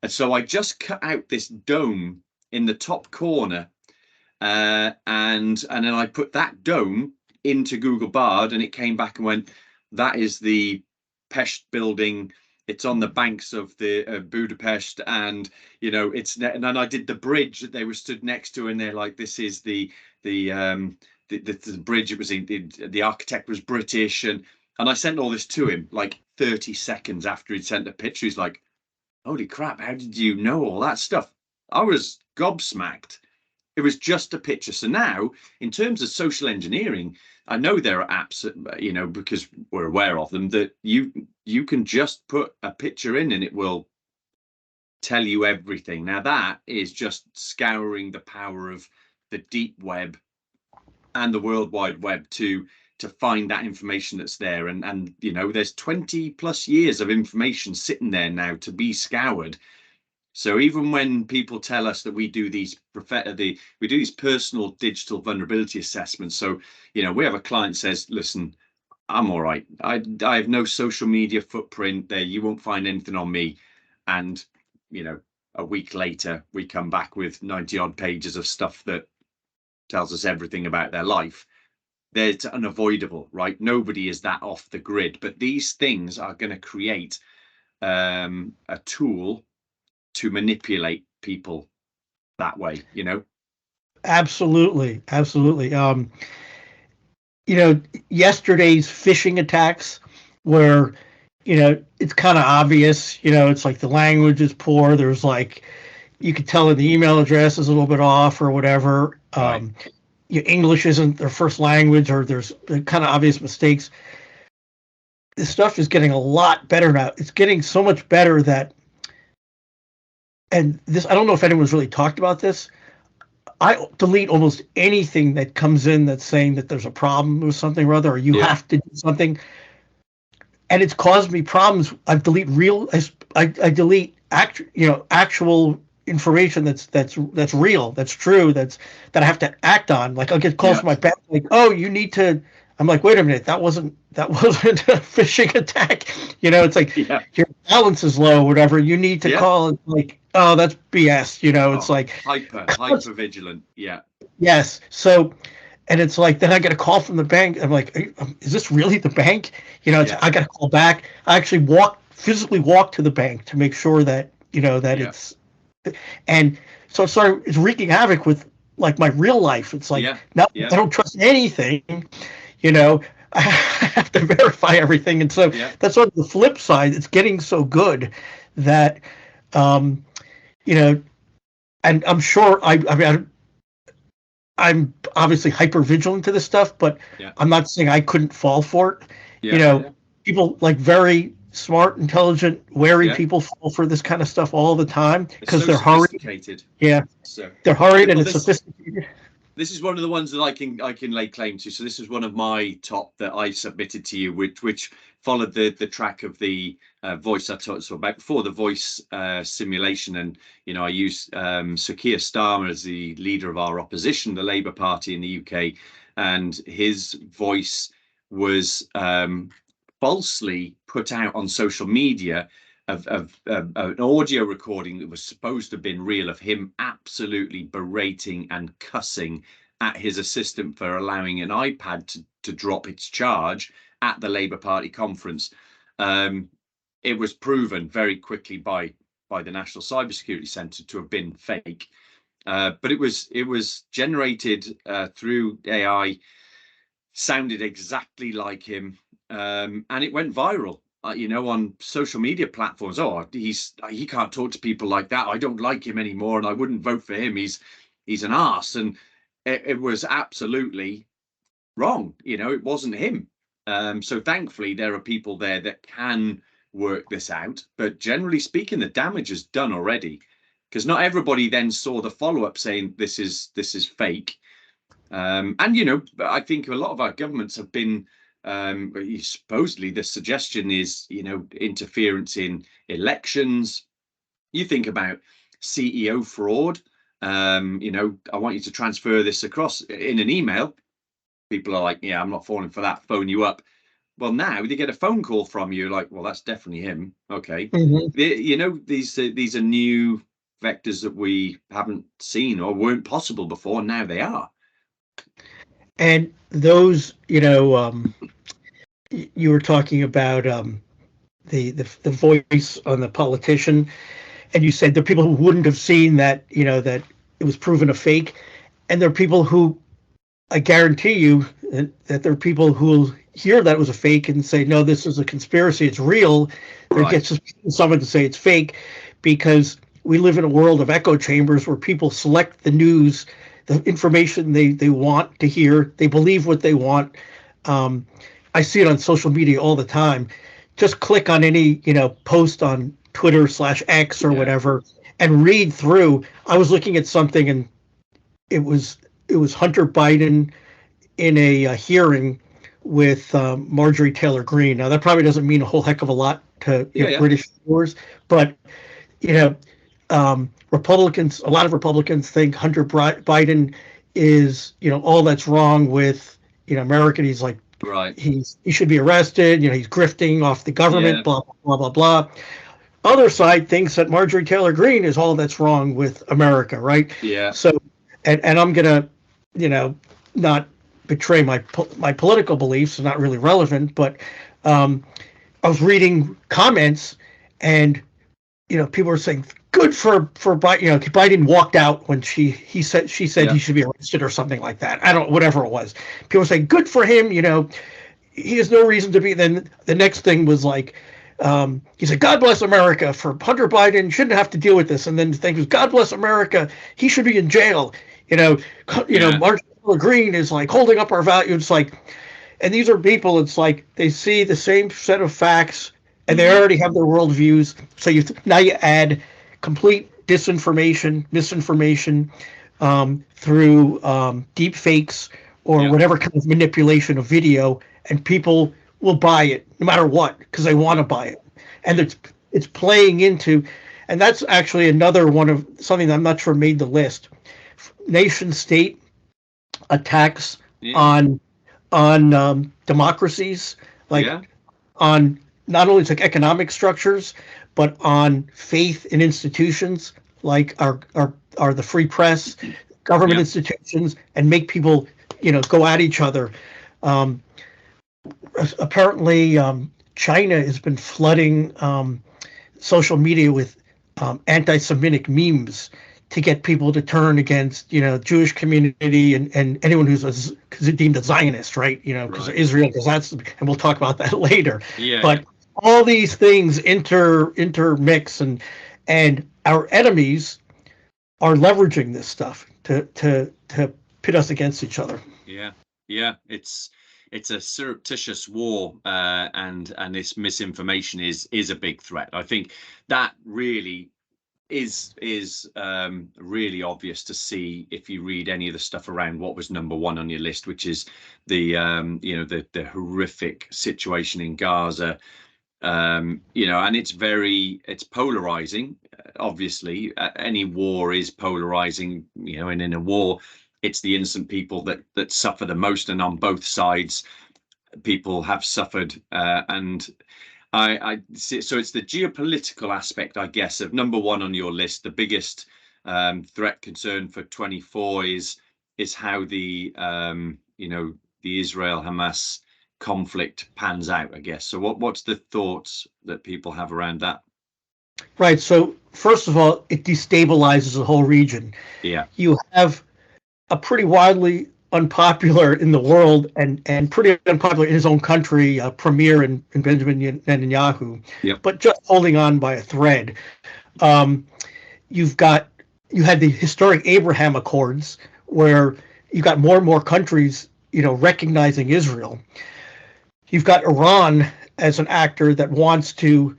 And so I just cut out this dome in the top corner. And then I put that dome into Google Bard, and it came back and went, that is the Pest building. It's on the banks of the Budapest, and and then I did the bridge that they were stood next to, and they're like, this is the bridge. It was the architect was British, and I sent all this to him like 30 seconds after he'd sent the picture. He's like, holy crap, how did you know all that stuff? I was gobsmacked. It was just a picture. So now, in terms of social engineering, I know there are apps, because we're aware of them, that you can just put a picture in and it will tell you everything. Now that is just scouring the power of the deep web and the World Wide Web to find that information that's there. And there's 20 plus years of information sitting there now to be scoured. So even when people tell us that we do these personal digital vulnerability assessments, so we have a client says, listen, I'm all right. I have no social media footprint there. You won't find anything on me. And a week later, we come back with 90 odd pages of stuff that tells us everything about their life. It's unavoidable, right? Nobody is that off the grid. But these things are going to create a tool to manipulate people that way, Absolutely. Yesterday's phishing attacks where, it's kind of obvious, it's like the language is poor. There's like, you could tell the email address is a little bit off or whatever. Right. English isn't their first language, or there's kind of obvious mistakes. This stuff is getting a lot better now. It's getting so much better that, and this, I don't know if anyone's really talked about this. I delete almost anything that comes in that's saying that there's a problem with something or other, or you have to do something. and it's caused me problems. I delete actual information that's real, that's true, that I have to act on. Like, I'll get calls from my bank, like, oh, you need to. I'm like, wait a minute, that wasn't a phishing attack. It's like, your balance is low, whatever. You need to call. And like, oh, that's BS. It's like hyper vigilant. Yeah. Yes. So, and it's like, then I get a call from the bank. I'm like, is this really the bank? I got to call back. I actually physically walk to the bank to make sure that it's. And so it's wreaking havoc with like my real life. It's like, I don't trust anything. I have to verify everything. And so that's sort of the flip side. It's getting so good that, and I'm sure I'm obviously hyper vigilant to this stuff, but I'm not saying I couldn't fall for it. People like very smart, intelligent, wary people fall for this kind of stuff all the time because they're hurried. Yeah, they're hurried and it's sophisticated. This is one of the ones that I can lay claim to. So this is one of my top that I submitted to you, which followed the track of the voice I talked about before, the voice simulation. And I used Sir Keir Starmer as the leader of our opposition, the Labour Party in the UK, and his voice was falsely put out on social media of an audio recording that was supposed to have been real, of him absolutely berating and cussing at his assistant for allowing an iPad to drop its charge at the Labour Party conference. It was proven very quickly by the National Cybersecurity Centre to have been fake, but it was generated through AI, sounded exactly like him, and it went viral. On social media platforms. Oh, he can't talk to people like that. I don't like him anymore, and I wouldn't vote for him. He's an arse. And it was absolutely wrong. It wasn't him. So thankfully, there are people there that can work this out. But generally speaking, the damage is done already, because not everybody then saw the follow-up saying this is fake. And I think a lot of our governments have been. Supposedly the suggestion is interference in elections. You think about CEO fraud. I want you to transfer this across in an email. People are like, I'm not falling for that, phone you up. Well, now they get a phone call from you, like, well, that's definitely him. Okay. These are new vectors that we haven't seen or weren't possible before. Now they are. And those, you were talking about the voice on the politician, and you said there are people who wouldn't have seen that, that it was proven a fake, and there are people who, I guarantee you that there are people who will hear that it was a fake and say, no, this is a conspiracy, it's real. Right. Or get someone to say it's fake, because we live in a world of echo chambers where people select the news, the information they want to hear. They believe what they want. I see it on social media all the time. Just click on any, post on Twitter/X or whatever and read through. I was looking at something and it was Hunter Biden in a hearing with Marjorie Taylor Greene. Now that probably doesn't mean a whole heck of a lot to British viewers, but Republicans, a lot of Republicans think Hunter Biden is, all that's wrong with, America. He's like, right. He should be arrested. He's grifting off the government, blah, blah, blah, blah, blah. Other side thinks that Marjorie Taylor Greene is all that's wrong with America. Right. Yeah. So, and I'm going to, not betray my political beliefs, not really relevant, but I was reading comments and, people were saying, good for Biden. Biden walked out when she said he should be arrested or something like that. I don't, whatever it was. People were saying, good for him. He has no reason to be. Then the next thing was like, he said, God bless America for Hunter Biden shouldn't have to deal with this. And then the thing was, God bless America. He should be in jail. Marjorie Taylor Greene is like holding up our values. It's like, and these are people, it's like they see the same set of facts and they already have their worldviews. So now you add complete disinformation, misinformation through deep fakes or whatever kind of manipulation of video, and people will buy it no matter what because they want to buy it, and it's playing into, and that's actually another one of something that I'm not sure made the list. Nation state attacks on democracies, like on not only like economic structures, but on faith in institutions like our the free press, government institutions, and make people go at each other. Apparently, China has been flooding social media with anti-Semitic memes to get people to turn against, Jewish community and anyone who's deemed a Zionist, right? Because Israel, because that's, and we'll talk about that later. But all these things intermix, and our enemies are leveraging this stuff to pit us against each other. Yeah. It's a surreptitious war, and this misinformation is a big threat. I think that really is really obvious to see if you read any of the stuff around what was number one on your list, which is the the horrific situation in Gaza, and it's polarizing. Obviously, any war is polarizing, and in a war, it's the innocent people that suffer the most, and on both sides, people have suffered, and I see. So it's the geopolitical aspect, I guess, of number one on your list. The biggest threat concern for 24 is how the Israel-Hamas conflict pans out, I guess. So what's the thoughts that people have around that? Right. So first of all, it destabilizes the whole region. Yeah. You have a pretty widely unpopular in the world and pretty unpopular in his own country, premier in Benjamin Netanyahu, but just holding on by a thread. You had the historic Abraham Accords where you got more and more countries, recognizing Israel. You've got Iran as an actor that wants to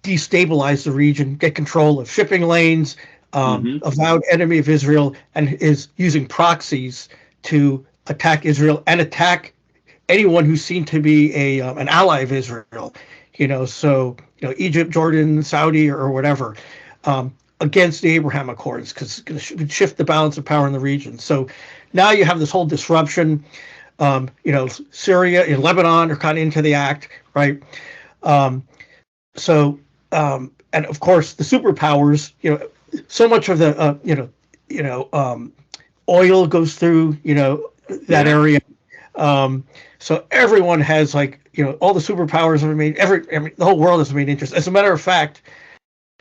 destabilize the region, get control of shipping lanes, avowed enemy of Israel, and is using proxies to attack Israel and attack anyone who's seen to be an ally of Israel. So Egypt, Jordan, Saudi, or whatever, against the Abraham Accords, because it's going to shift the balance of power in the region. So now you have this whole disruption. Syria and Lebanon are kind of into the act, right? And of course the superpowers, so much of the oil goes through that area, so everyone has all the superpowers have made the whole world has made interest. As a matter of fact,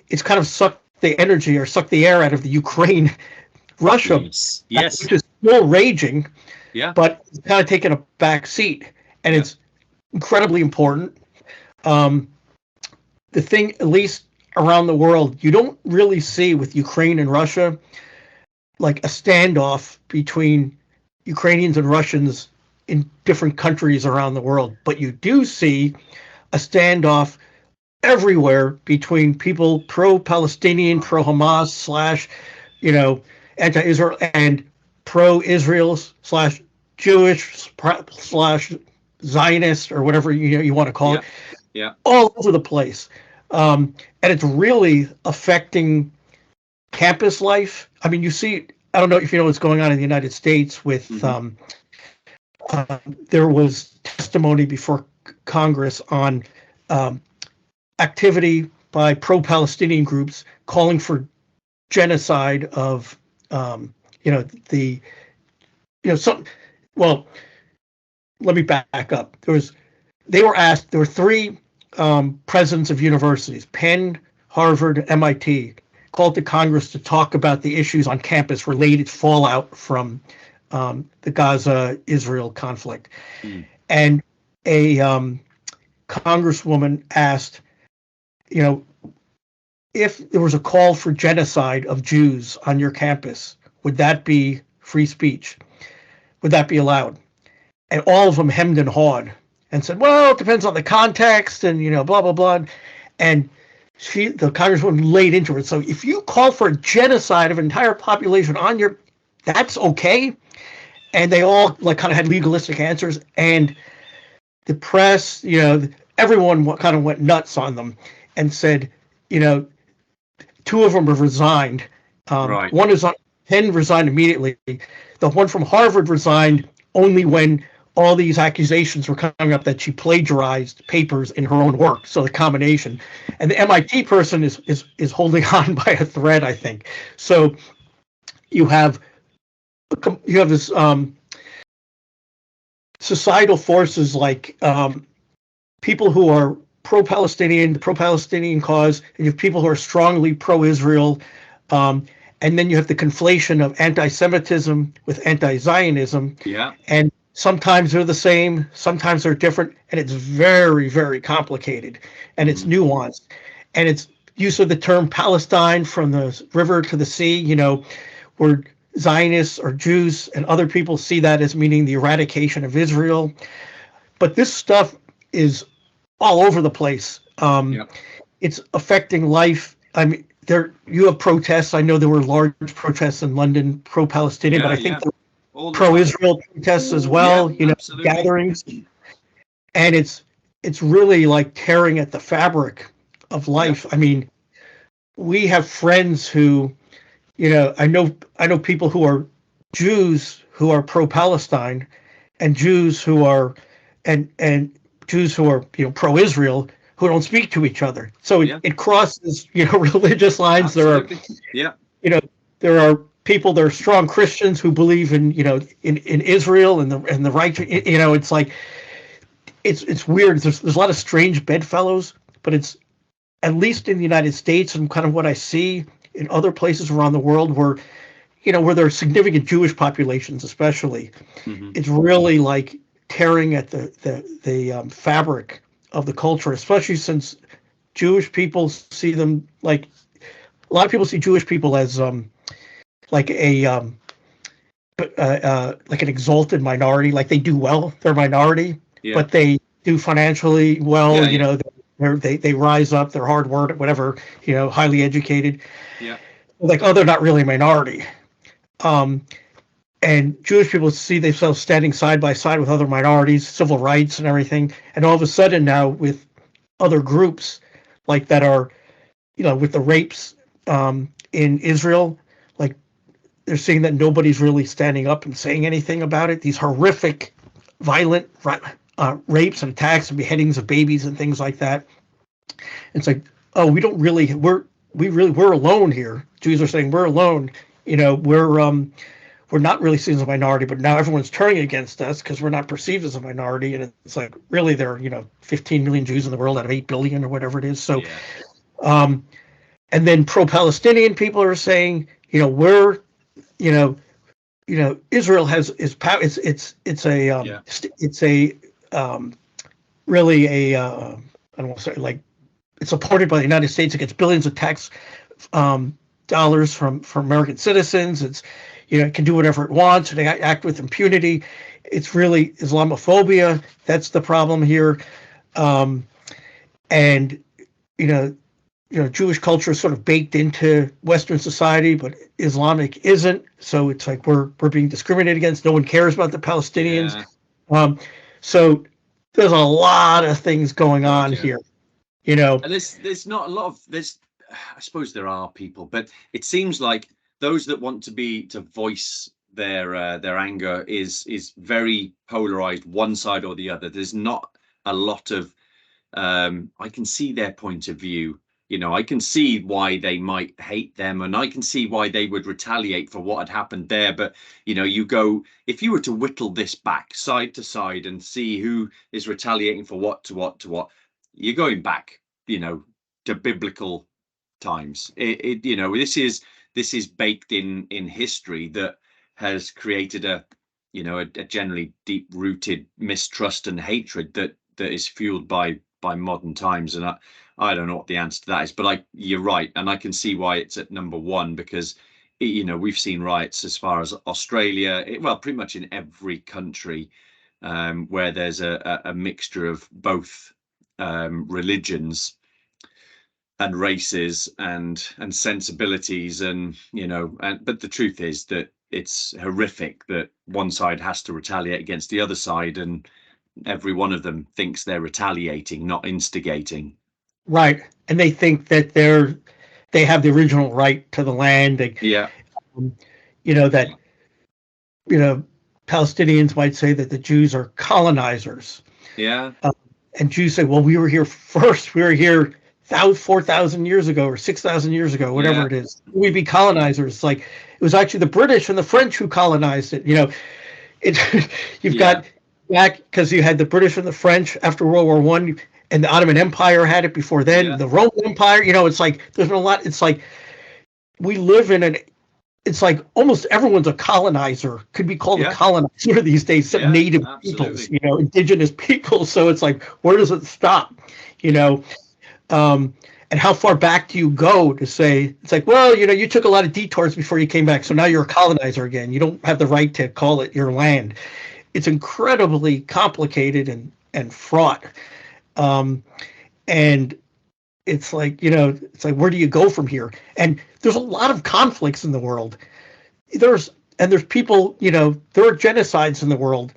it's kind of sucked the energy or sucked the air out of the Ukraine Russia, which is still raging, but it's kind of taken a back seat, and it's incredibly important. The thing, at least around the world, you don't really see with Ukraine and Russia like a standoff between Ukrainians and Russians in different countries around the world, but you do see a standoff everywhere between people pro-Palestinian, pro-Hamas / anti-Israel, and pro-Israel / Jewish / Zionist, or whatever you want to call it, all over the place. And it's really affecting campus life. I mean, you see, I don't know if you know what's going on in the United States with, there was testimony before Congress on activity by pro-Palestinian groups calling for genocide of, well, let me back up. There were three presidents of universities, Penn, Harvard, MIT, called to Congress to talk about the issues on campus related fallout from the Gaza-Israel conflict. And a congresswoman asked, if there was a call for genocide of Jews on your campus, would that be free speech? Would that be allowed? And all of them hemmed and hawed and said, well, it depends on the context and, blah, blah, blah. And the congresswoman laid into it. So if you call for a genocide of an entire population that's okay. And they all kind of had legalistic answers. And the press, everyone kind of went nuts on them and said, you know, two of them have resigned. Right. One is on, Penn resigned immediately. The one from Harvard resigned only when all these accusations were coming up that she plagiarized papers in her own work. So the combination, and the MIT person is holding on by a thread, I think. So you have this societal forces like people who are pro-Palestinian, the pro-Palestinian cause, and you have people who are strongly pro-Israel. And then you have the conflation of anti-Semitism with anti-Zionism. Yeah. And sometimes they're the same, sometimes they're different, and it's very, very complicated, and it's nuanced. And it's use of the term Palestine from the river to the sea, where Zionists or Jews and other people see that as meaning the eradication of Israel. But this stuff is all over the place. It's affecting life. I mean, you have protests. I know there were large protests in London, pro-Palestinian, but I think there were pro-Israel protests as well. Gatherings, and it's really like tearing at the fabric of life. I mean, we have friends who, I know people who are Jews who are pro-Palestine, and Jews who are Jews who are pro-Israel, who don't speak to each other. So it crosses religious lines. Absolutely. There are people that are strong Christians who believe in Israel and the right. It's like it's weird. There's a lot of strange bedfellows, but it's at least in the United States and kind of what I see in other places around the world where there are significant Jewish populations, especially. It's really like tearing at the fabric of the culture, especially since Jewish people see them like a lot of people see Jewish people as like an exalted minority. Like they do well, they're a minority, but they do financially well. They rise up, they're hard work, whatever. Highly educated. Like, oh, they're not really a minority. And Jewish people see themselves standing side by side with other minorities, civil rights and everything. And all of a sudden now with other groups like that are, with the rapes in Israel, like they're seeing that nobody's really standing up and saying anything about it. These horrific, violent rapes and attacks and beheadings of babies and things like that. It's like, oh, we're alone here. Jews are saying we're alone. We're not really seen as a minority, but now everyone's turning against us because we're not perceived as a minority. And it's like, really, there are, 15 million Jews in the world out of 8 billion or whatever it is. So, and then pro-Palestinian people are saying, we're, Israel is power. It's really a, I don't want to say like, it's supported by the United States. It gets billions of tax dollars from American citizens. It's, it can do whatever it wants. They act with impunity. It's really Islamophobia. That's the problem here. And, Jewish culture is sort of baked into Western society, but Islamic isn't. So it's like we're being discriminated against. No one cares about the Palestinians. So there's a lot of things going on here. And there's not a lot of this. I suppose there are people, but it seems like those that want to voice their anger is very polarized, one side or the other. There's not a lot of I can see their point of view. I can see why they might hate them, and I can see why they would retaliate for what had happened there. But if you were to whittle this back side to side and see who is retaliating for what to what, you're going back, to biblical times. This is baked in history that has created a generally deep rooted mistrust and hatred that is fueled by modern times. And I don't know what the answer to that is, but you're right, and I can see why it's at number one, because we've seen riots as far as Australia, pretty much in every country where there's a mixture of both religions and races and sensibilities, and but the truth is that it's horrific that one side has to retaliate against the other side, and every one of them thinks they're retaliating, not instigating. Right, and they think that they have the original right to the land. Yeah. That Palestinians might say that the Jews are colonizers. Yeah. And Jews say, well, we were here first. We were here 4,000 years ago or 6,000 years ago, whatever it is. We'd be colonizers. Like, it was actually the British and the French who colonized it. You've got back because you had the British and the French after World War One, and the Ottoman Empire had it before then. The Roman Empire. It's like there's been a lot. It's like we live in an. It's like almost everyone's a colonizer. Could be called a colonizer these days. Some native peoples, indigenous peoples. So it's like, where does it stop? And how far back do you go to say, it's like, well, you took a lot of detours before you came back, so now you're a colonizer again. You don't have the right to call it your land. It's incredibly complicated and fraught. And it's like, where do you go from here? And there's a lot of conflicts in the world. There's people, there are genocides in the world,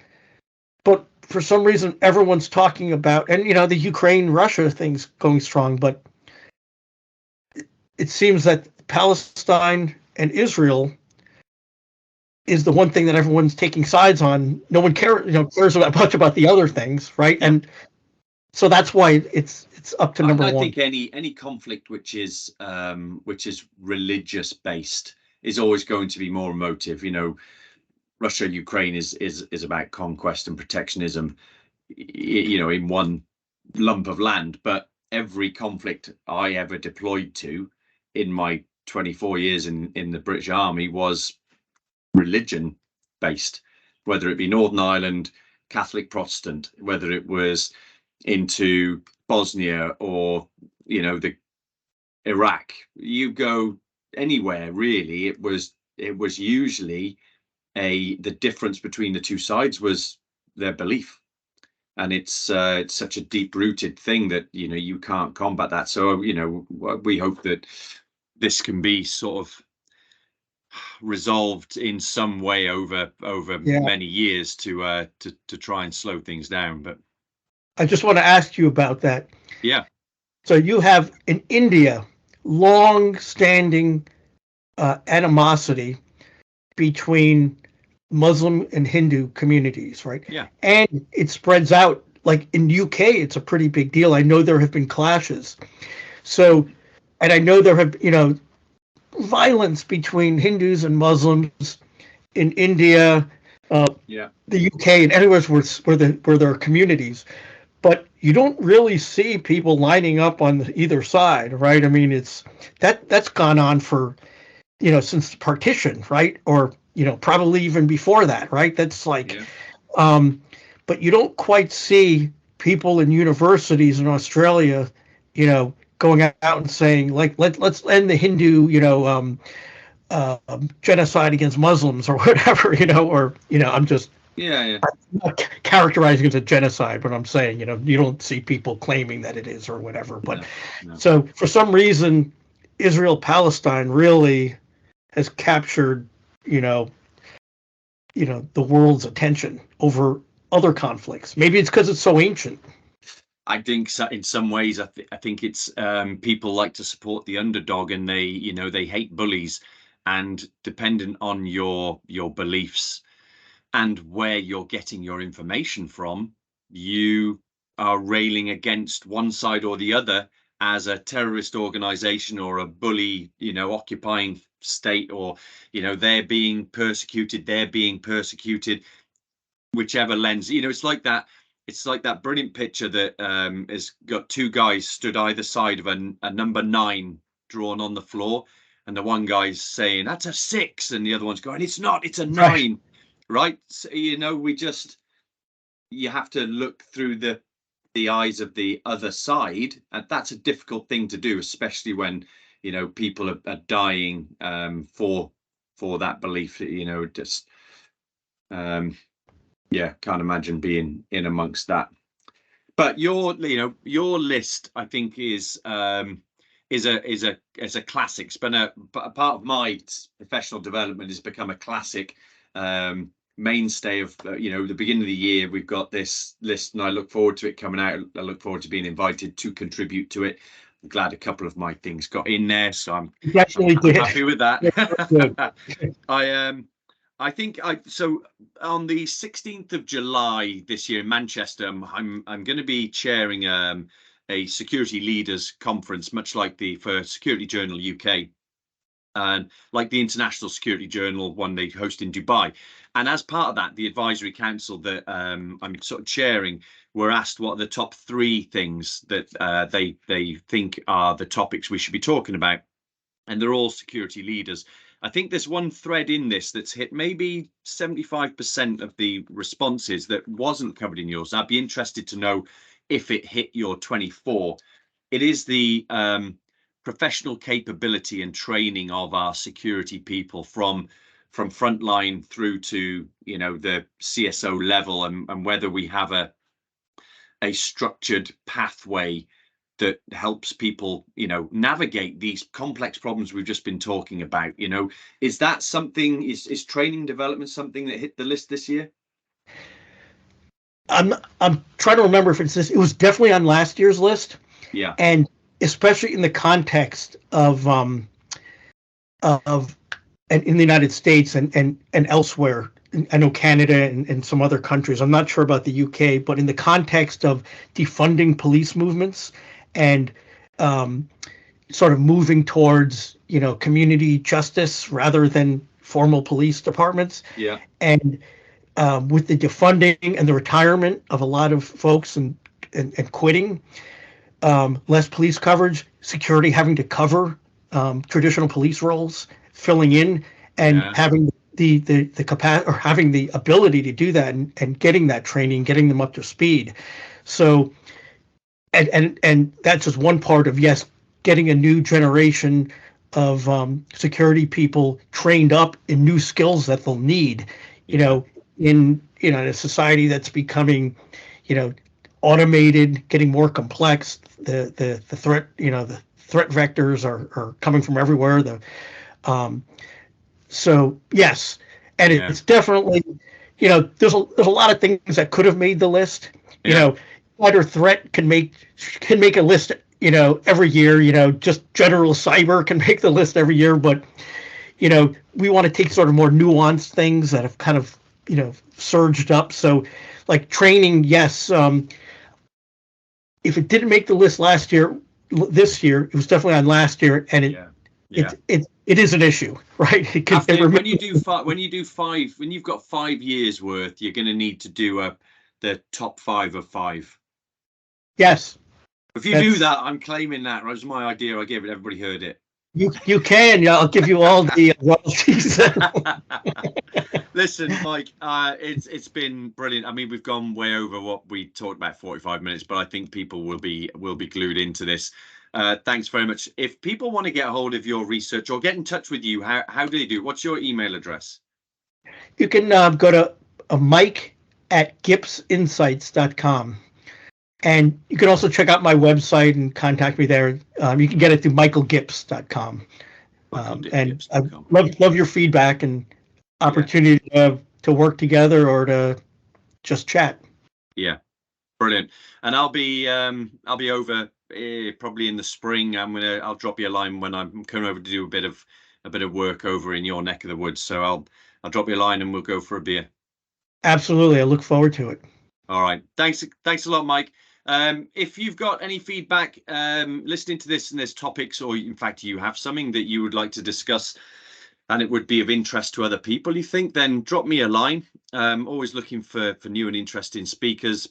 but for some reason, everyone's talking about, and the Ukraine-Russia thing's going strong, but it seems that Palestine and Israel is the one thing that everyone's taking sides on. No one cares much about the other things, right? And so that's why it's up to number one. I think any conflict which is religious based is always going to be more emotive. Russia, Ukraine is about conquest and protectionism, in one lump of land. But every conflict I ever deployed to in my 24 years in the British Army was religion based, whether it be Northern Ireland, Catholic, Protestant, whether it was into Bosnia or the Iraq. You go anywhere really, it was usually the difference between the two sides was their belief, and it's such a deep-rooted thing that you can't combat that. So we hope that this can be sort of resolved in some way over many years to try and slow things down. But I just want to ask you about that. Yeah. So you have in India long-standing animosity between Muslim and Hindu communities, right? Yeah. And it spreads out. Like in UK, it's a pretty big deal. I know there have been clashes. So, and I know there have, violence between Hindus and Muslims in India, the UK, and anywhere where there are communities. But you don't really see people lining up on either side, right? I mean, that's gone on for, since the partition, right? Or, probably even before that, right? That's like, but you don't quite see people in universities in Australia, going out and saying, like, let's end the Hindu, genocide against Muslims or whatever, or, I'm just I'm not characterizing it as a genocide, but I'm saying, you don't see people claiming that it is or whatever. But so for some reason, Israel-Palestine really has captured, the world's attention over other conflicts. Maybe it's because it's so ancient. I think so, in some ways, I think it's people like to support the underdog, and they hate bullies, and dependent on your beliefs and where you're getting your information from, you are railing against one side or the other as a terrorist organization or a bully, occupying state, or they're being persecuted, whichever lens. It's like that brilliant picture that has got two guys stood either side of a number 9 drawn on the floor, and the one guy's saying that's a 6 and the other one's going, it's not, it's a 9. Right. So, you have to look through the eyes of the other side, and that's a difficult thing to do, especially when people are dying for that belief. Can't imagine being in amongst that. But your list, I think, is a classic. It's been a part of my professional development, has become a classic mainstay of the beginning of the year. We've got this list, and I look forward to it coming out. I look forward to being invited to contribute to it. I'm glad a couple of my things got in there, so I'm happy with that. I think so on the 16th of July this year in Manchester, I'm going to be chairing a security leaders conference, much like for Security Journal UK, and like the International Security Journal one they host in Dubai. And as part of that, the advisory council that I'm sort of chairing were asked what are the top 3 things that they think are the topics we should be talking about, and they're all security leaders. I think there's one thread in this that's hit maybe 75% of the responses that wasn't covered in yours. I'd be interested to know if it hit your 24. It is the professional capability and training of our security people from frontline through to the CSO level, and whether we have a structured pathway that helps people navigate these complex problems we've just been talking about. Is that something, is training development something that hit the list this year? I'm trying to remember if it's this. It was definitely on last year's list. Yeah. And especially in the context of in the United States and elsewhere. I know Canada and some other countries. I'm not sure about the UK, but in the context of defunding police movements and sort of moving towards community justice rather than formal police departments. Yeah. And with the defunding and the retirement of a lot of folks and quitting, less police coverage, security having to cover traditional police roles, filling in, and having the capacity or having the ability to do that and getting that training, getting them up to speed. So, and that's just one part of, yes, getting a new generation of security people trained up in new skills that they'll need, in a society that's becoming, automated, getting more complex. The threat, the threat vectors are coming from everywhere. So yes, and it's definitely, there's a lot of things that could have made the list. Cyber threat can make a list, every year. Just general cyber can make the list every year, but we want to take sort of more nuanced things that have kind of surged up. So like training, yes. If it didn't make the list last year, this year it was definitely on last year, and it is an issue, right? When you've got 5 years worth, you're going to need to do the top 5 of 5. Yes. If you do that, I'm claiming that. It was my idea. I gave it. Everybody heard it. You can. Yeah, I'll give you all the royalties. Listen, Mike, it's been brilliant. I mean, we've gone way over what we talked about, 45 minutes, but I think people will be glued into this. Thanks very much. If people want to get a hold of your research or get in touch with you, how do they do it? What's your email address? You can go to mike@gipsinsights.com. And you can also check out my website and contact me there. You can get it through michaelgips.com. And I love your feedback and opportunity to work together or to just chat. Yeah, brilliant. And I'll be over probably in the spring. I'll drop you a line when I'm coming over to do a bit of work over in your neck of the woods. So I'll drop you a line and we'll go for a beer. Absolutely, I look forward to it. All right, thanks a lot, Mike. If you've got any feedback listening to this and there's topics, or in fact you have something that you would like to discuss and it would be of interest to other people, you think, then drop me a line. Always looking for new and interesting speakers.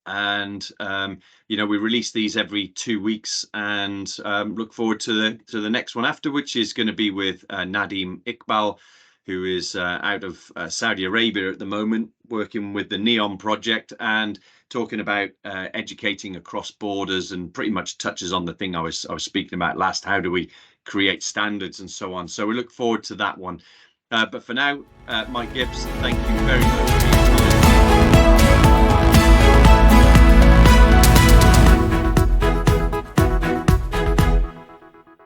And we release these every 2 weeks, and look forward to the next one after, which is going to be with Nadim Iqbal, who is out of Saudi Arabia at the moment, working with the NEOM project and talking about educating across borders, and pretty much touches on the thing I was speaking about last. How do we create standards and so on? So we look forward to that one. But for now, Mike Gips, thank you very much.